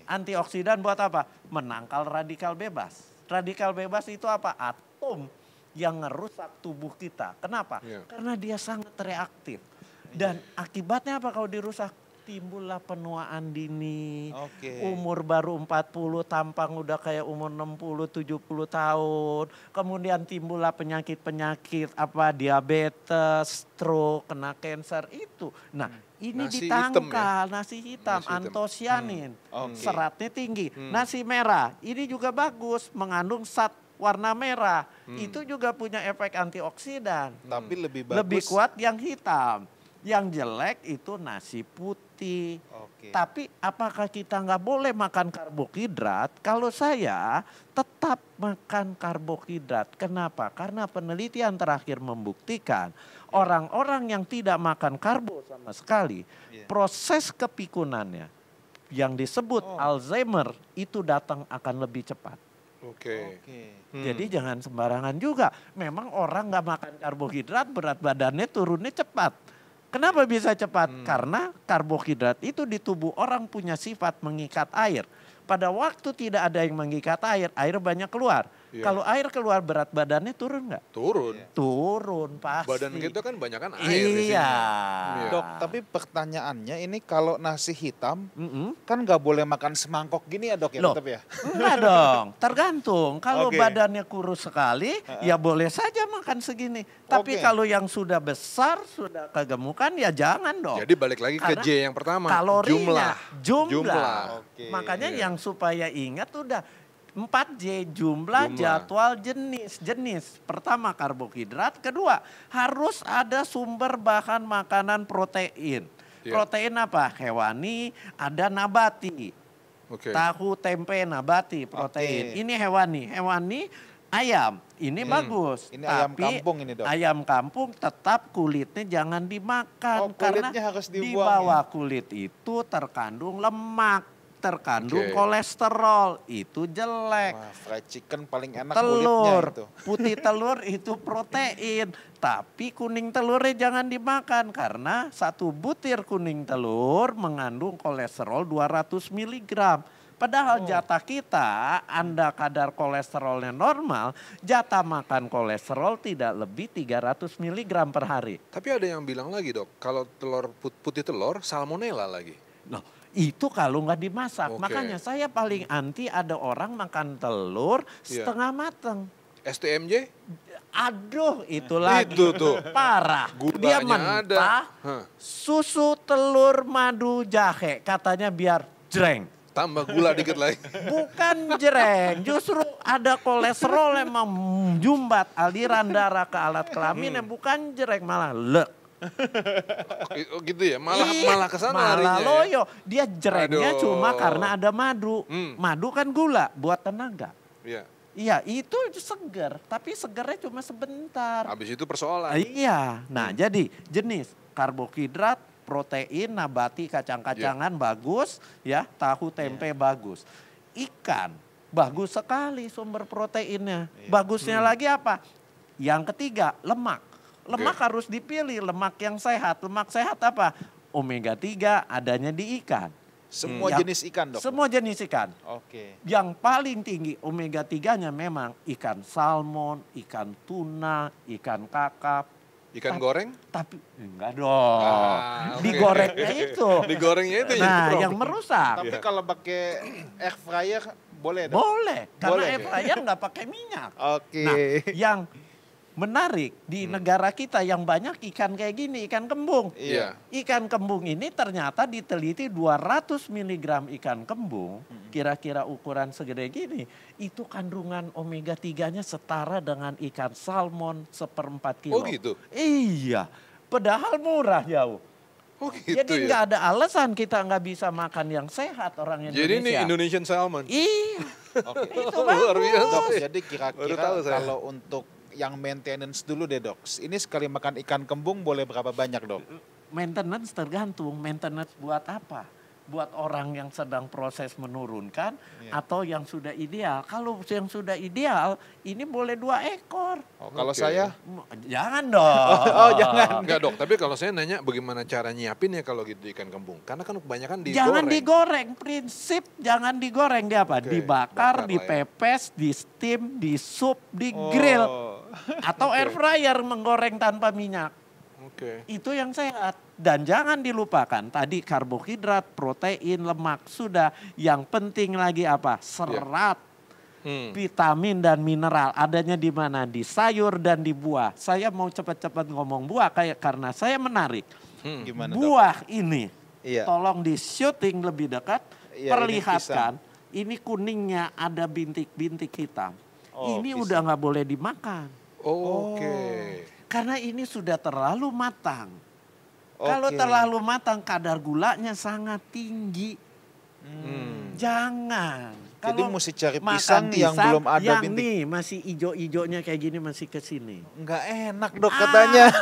Antioksidan buat apa? Menangkal radikal bebas. Radikal bebas itu apa? Atom yang ngerusak tubuh kita. Kenapa? Karena dia sangat reaktif. Dan akibatnya apa kalau dirusak? Timbullah penuaan dini. Umur baru 40, tampang udah kayak umur 60, 70 tahun. Kemudian timbullah penyakit-penyakit diabetes, stroke, kena kanker itu. Nah, ini ditangkal nasi hitam, antosianin. Seratnya tinggi. Nasi merah, ini juga bagus, mengandung zat warna merah. Itu juga punya efek antioksidan. Tapi lebih bagus. Lebih kuat yang hitam. Yang jelek itu nasi putih. Tapi apakah kita nggak boleh makan karbohidrat? Kalau saya tetap makan karbohidrat. Kenapa? Karena penelitian terakhir membuktikan orang-orang yang tidak makan karbo sama sekali, proses kepikunannya yang disebut Alzheimer itu datang akan lebih cepat. Jadi jangan sembarangan juga. Memang orang nggak makan karbohidrat berat badannya turunnya cepat. Kenapa bisa cepat? Karena karbohidrat itu di tubuh orang punya sifat mengikat air. pada waktu tidak ada yang mengikat air, air banyak keluar. Kalau air keluar berat badannya turun nggak? Turun. Turun pasti. Badan kita kan banyak kan air. Iya. Dok, tapi pertanyaannya ini kalau nasi hitam kan nggak boleh makan semangkok gini ya dok ya? Loh, tetap ya? Enggak dong, tergantung. Kalau badannya kurus sekali ya boleh saja makan segini. Tapi kalau yang sudah besar, sudah kegemukan ya jangan dong. Jadi balik lagi ke J yang pertama. Kalorinya, jumlah. Makanya yang supaya ingat udah 4J, jumlah, jadwal, jenis. Pertama karbohidrat, kedua harus ada sumber bahan makanan protein. Protein apa? Hewani, ada nabati. Tahu, tempe, nabati, protein. Ini hewani ayam. Ini bagus. Ini ayam kampung ini dok. Ayam kampung tetap kulitnya jangan dimakan. Karena harus di bawah kulit itu terkandung lemak. Terkandung kolesterol, itu jelek. Wah, fried chicken paling enak telur, kulitnya itu. Putih telur itu protein, tapi kuning telurnya jangan dimakan karena 1 butir kuning telur mengandung kolesterol 200 mg. Padahal jatah kita, Anda kadar kolesterolnya normal, jatah makan kolesterol tidak lebih 300 mg per hari. Tapi ada yang bilang lagi dok, kalau putih telur salmonella lagi. Loh, itu kalau nggak dimasak. Makanya saya paling anti ada orang makan telur setengah mateng. STMJ? Aduh, itu lagi. Itu tuh. Parah. Dia mentah, susu, telur, madu, jahe. Katanya biar jreng. Tambah gula dikit lagi. Bukan jreng, justru ada kolesterol yang menjumbat aliran darah ke alat kelaminnya. Bukan jreng, malah lek. Oh gitu ya, malah kesana larinya. Malah loyo, dia jerengnya cuma karena ada madu. Madu kan gula buat tenaga. Iya, itu seger, tapi segernya cuma sebentar. Habis itu persoalan. Iya, nah jadi jenis karbohidrat, protein, nabati, kacang-kacangan bagus, ya, tahu, tempe bagus. Ikan bagus sekali sumber proteinnya. Bagusnya lagi apa? Yang ketiga, lemak. Lemak harus dipilih, lemak yang sehat. Lemak sehat apa? Omega 3 adanya di ikan. Semua jenis ikan dok? Semua jenis ikan. Yang paling tinggi omega 3-nya memang ikan salmon, ikan tuna, ikan kakap. Ikan goreng? Tapi enggak dong. Digorengnya itu. Digorengnya itu yang merusak. Tapi kalau pakai air fryer boleh dok? Boleh, karena air fryer nggak pakai minyak. Nah, yang menarik di negara kita yang banyak ikan kayak gini, ikan kembung. Ikan kembung ini ternyata diteliti 200 mg ikan kembung, kira-kira ukuran segede gini, itu kandungan omega 3-nya setara dengan ikan salmon 1/4 kilo. Oh gitu? Iya, padahal murah jauh. Oh gitu. Jadi nggak ada alasan kita nggak bisa makan yang sehat orang Indonesia. Jadi ini Indonesian salmon? Iya, itu luar biasa. Jadi kira-kira kalau untuk yang maintenance dulu deh dok. Ini sekali makan ikan kembung boleh berapa banyak dok? Maintenance tergantung. Maintenance buat apa? Buat orang yang sedang proses menurunkan atau yang sudah ideal. Kalau yang sudah ideal ini boleh 2 ekor. Kalau saya? Jangan dong. Jangan. Enggak dok, tapi kalau saya nanya bagaimana cara nyiapin ya kalau gitu ikan kembung. Karena kan kebanyakan digoreng. Jangan digoreng, prinsip jangan digoreng. Dia apa? Dibakar, dipepes, di steam, di sup, di grill. Atau air fryer menggoreng tanpa minyak. Itu yang sehat. Dan jangan dilupakan tadi karbohidrat, protein, lemak sudah. Yang penting lagi apa? Serat, vitamin dan mineral. Adanya di mana? Di sayur dan di buah. Saya mau cepat-cepat ngomong buah karena saya menarik. Gimana, buah ini tolong di syuting lebih dekat. Perlihatkan ini kuningnya ada bintik-bintik hitam. Ini udah nggak boleh dimakan. Karena ini sudah terlalu matang. Kalau terlalu matang kadar gulanya sangat tinggi. Jangan. Jadi mesti cari pisang yang belum ada yang bintik. Nih masih ijo-ijonya kayak gini masih ke sini. Enggak enak dok katanya.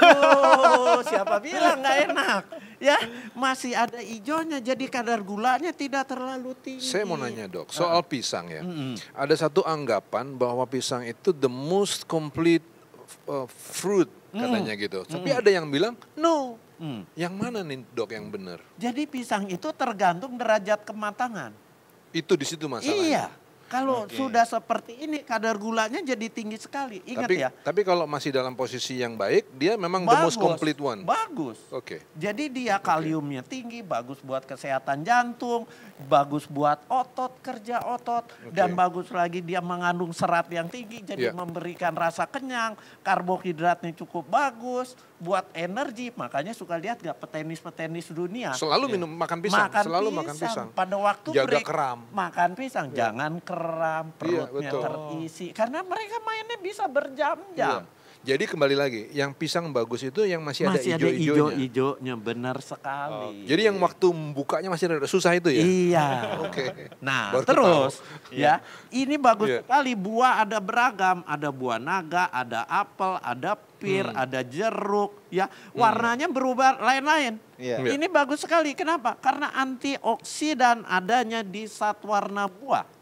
Siapa bilang enggak enak? Ya masih ada ijonya jadi kadar gulanya tidak terlalu tinggi. Saya mau nanya dok, soal pisang ya. Ada satu anggapan bahwa pisang itu the most complete fruit katanya gitu. Tapi ada yang bilang no. Yang mana nih dok yang benar? Jadi pisang itu tergantung derajat kematangan. Itu di situ masalahnya. Iya. Kalau sudah seperti ini kadar gulanya jadi tinggi sekali. Ingat ya. Tapi kalau masih dalam posisi yang baik, dia memang the most complete one. Bagus. Oke. Jadi dia kaliumnya tinggi, bagus buat kesehatan jantung, bagus buat otot, kerja otot, dan bagus lagi dia mengandung serat yang tinggi, jadi memberikan rasa kenyang, karbohidratnya cukup bagus, buat energi. Makanya suka lihat gak petenis-petenis dunia. Selalu makan pisang, makan pisang. Pada waktu jaga break, kram. makan pisang, jangan kram, perutnya terisi. Karena mereka mainnya bisa berjam-jam. Jadi kembali lagi, yang pisang bagus itu yang masih ada hijau-hijaunya, benar sekali. Jadi yang waktu bukanya masih ada susah itu ya? Iya. Nah, baru terus ya, ini bagus sekali, buah ada beragam, ada buah naga, ada apel, ada pir, ada jeruk, ya. Warnanya berubah lain-lain. Ini bagus sekali. Kenapa? Karena antioksidan adanya di zat warna buah.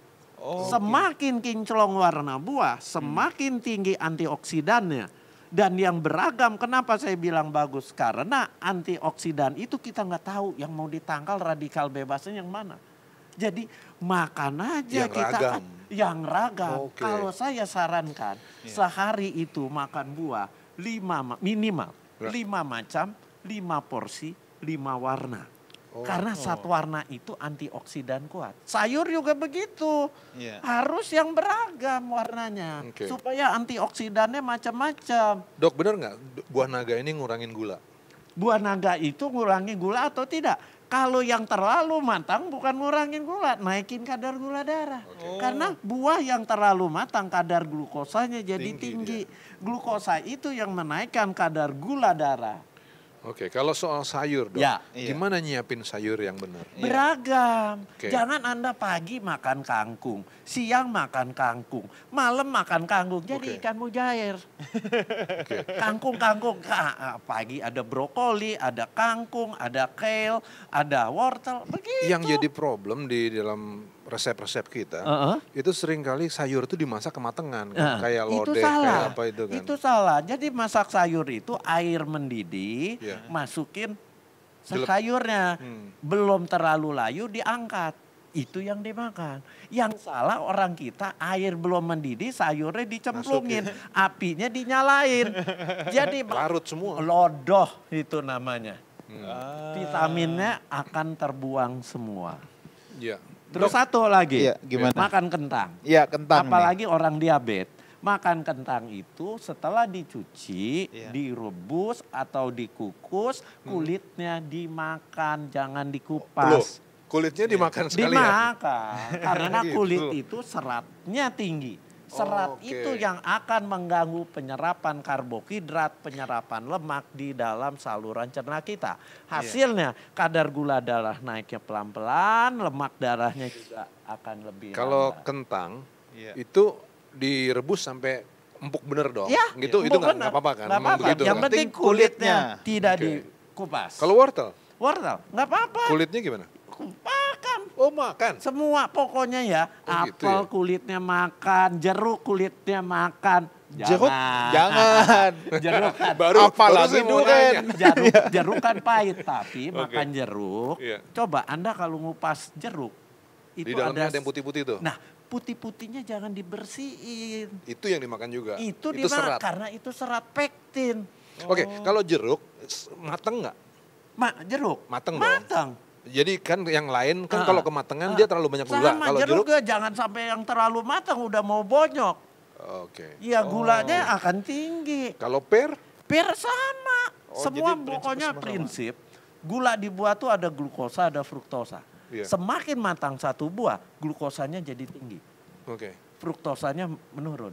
Semakin kinclong warna buah, semakin tinggi antioksidannya. Dan yang beragam, kenapa saya bilang bagus? Karena antioksidan itu kita nggak tahu yang mau ditangkal radikal bebasnya yang mana. Jadi makan aja yang ragam. Kalau saya sarankan sehari itu makan buah minimal 5 macam, 5 porsi, 5 warna. Karena satu warna itu antioksidan kuat. Sayur juga begitu. Harus yang beragam warnanya. Supaya antioksidannya macam-macam. Dok, benar nggak buah naga ini ngurangin gula? Buah naga itu ngurangi gula atau tidak? Kalau yang terlalu matang bukan ngurangin gula, naikin kadar gula darah. Karena buah yang terlalu matang kadar glukosanya jadi tinggi. Glukosa itu yang menaikkan kadar gula darah. Kalau soal sayur dok, gimana nyiapin sayur yang benar? Beragam. Jangan Anda pagi makan kangkung, siang makan kangkung, malam makan kangkung. Jadi ikan mujair. Kangkung. Pagi ada brokoli, ada kangkung, ada kale, ada wortel. Begitu. Yang jadi problem di dalam resep-resep kita, itu seringkali sayur itu dimasak kematangan. Kayak lodeh, kayak apa itu kan. Itu salah. Jadi masak sayur itu air mendidih, masukin sayurnya. Belum terlalu layu diangkat. Itu yang dimakan. Yang salah orang kita air belum mendidih, sayurnya dicemplungin. Apinya dinyalain. Jadi larut semua. Lodoh itu namanya. Vitaminnya akan terbuang semua. Terus satu lagi, makan kentang. Kentang. Apalagi orang diabetes, makan kentang itu setelah dicuci, direbus atau dikukus, kulitnya dimakan, jangan dikupas. Kulitnya dimakan sekalian? Dimakan, karena kulit itu seratnya tinggi. Serat itu yang akan mengganggu penyerapan karbohidrat, penyerapan lemak di dalam saluran cerna kita. Hasilnya kadar gula darah naiknya pelan-pelan, lemak darahnya juga akan lebih Kalau kentang itu direbus sampai empuk bener dong? Gitu, itu nggak apa-apa kan? Yang penting kulitnya tidak dikupas. Kalau wortel? Wortel, nggak apa-apa. Kulitnya gimana? Makan. Makan? Semua pokoknya ya. Apel kulitnya makan, jeruk kulitnya makan. Jeruk jangan. Jeruk kan. Apalagi durian. Jeruk kan pahit, tapi makan jeruk. Coba Anda kalau ngupas jeruk. Itu di dalamnya ada yang putih-putih tuh? Nah, putih-putihnya jangan dibersihin. Itu yang dimakan juga? Itu dimakan karena itu serat pektin. Kalau jeruk mateng nggak? Jeruk? Mateng dong? Mateng. Jadi kan yang lain kan kalau kematangan dia terlalu banyak gula. Kalau jeruk jangan sampai yang terlalu matang udah mau bonyok. Ya gulanya akan tinggi. Kalau pir? Pir sama. Semua pokoknya prinsip. Gula di buah tuh ada glukosa, ada fruktosa. Semakin matang satu buah, glukosanya jadi tinggi. Fruktosanya menurun.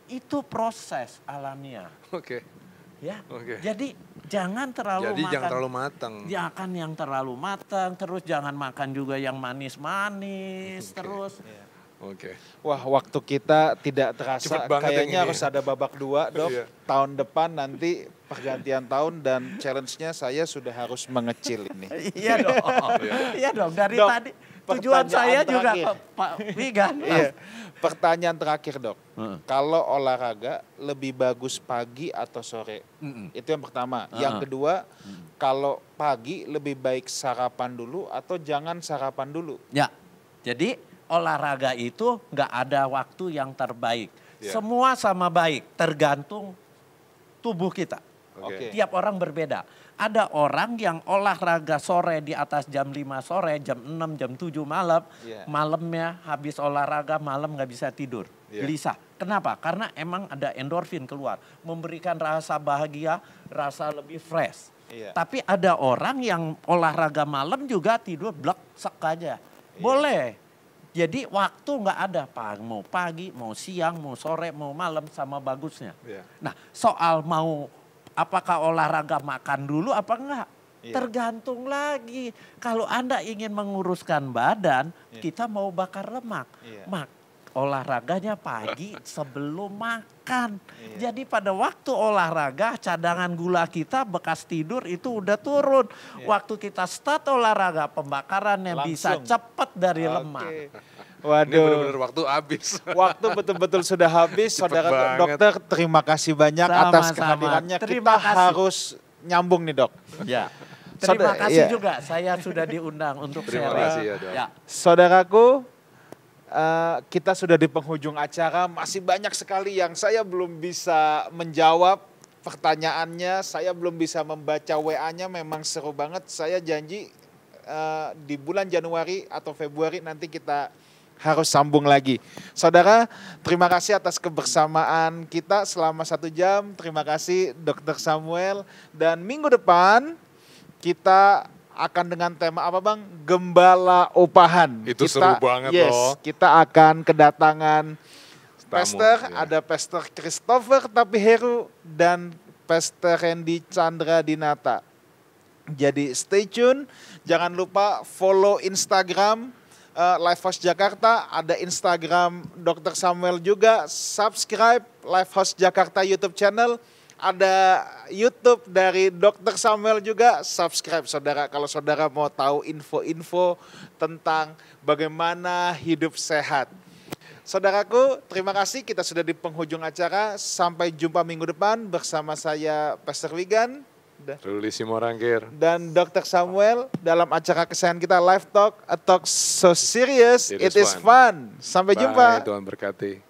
Itu proses alamiah. Jadi jangan terlalu matang. Jangan yang terlalu matang, terus jangan makan juga yang manis-manis terus. Wah, waktu kita tidak terasa, kayaknya harus ada babak 2, Dok. Tahun depan nanti pergantian tahun dan challenge-nya saya sudah harus mengecil ini. Iya dong. Iya dong, dari tadi tujuan saya juga Pak Wigan. Pertanyaan terakhir, Dok. Kalau olahraga lebih bagus pagi atau sore? Itu yang pertama. Yang kedua, kalau pagi lebih baik sarapan dulu atau jangan sarapan dulu? Jadi olahraga itu nggak ada waktu yang terbaik. Yeah. Semua sama baik, tergantung tubuh kita. Okay. Tiap orang berbeda. Ada orang yang olahraga sore di atas jam 5 sore, jam 6, jam 7 malam. Malamnya habis olahraga, malam nggak bisa tidur. Gelisah. Kenapa? Karena emang ada endorfin keluar. Memberikan rasa bahagia, rasa lebih fresh. Tapi ada orang yang olahraga malam juga tidur blek sek aja. Boleh. Jadi waktu nggak ada. Mau pagi, mau siang, mau sore, mau malam sama bagusnya. Nah soal mau apakah olahraga makan dulu apa enggak? Tergantung lagi. Kalau Anda ingin menguruskan badan, kita mau bakar lemak. Olahraganya pagi sebelum makan. Jadi pada waktu olahraga cadangan gula kita bekas tidur itu udah turun. Waktu kita start olahraga pembakarannya bisa cepat dari lemak. Waduh. Ini benar-benar waktu habis. Waktu betul-betul sudah habis. Saudara dokter, terima kasih banyak atas kehadirannya. Kita harus nyambung nih dok. Ya. Terima kasih juga saya sudah diundang untuk Terima kasih ya dok. Saudaraku, kita sudah di penghujung acara. Masih banyak sekali yang saya belum bisa menjawab pertanyaannya. Saya belum bisa membaca WA-nya. Memang seru banget. Saya janji di bulan Januari atau Februari nanti kita harus sambung lagi. Saudara, terima kasih atas kebersamaan kita selama 1 jam. Terima kasih Dr. Samuel. Dan minggu depan kita akan dengan tema apa bang? Gembala Opahan. Itu seru banget loh. Kita akan kedatangan Pastor, ada Pastor Christopher Tapiheru dan Pastor Randy Chandra Dinata. Jadi stay tune, jangan lupa follow Instagram Lifehouse Jakarta, ada Instagram Dr. Samuel juga, subscribe Lifehouse Jakarta YouTube channel, ada YouTube dari Dr. Samuel juga, subscribe saudara kalau saudara mau tahu info-info tentang bagaimana hidup sehat. Saudaraku, terima kasih, kita sudah di penghujung acara, sampai jumpa minggu depan bersama saya Pastor Wigan Ruli Simorangkir dan Dr. Samuel dalam acara kesayangan kita Live Talk, a talk so serious, it is fun. Sampai jumpa. Tuhan berkati.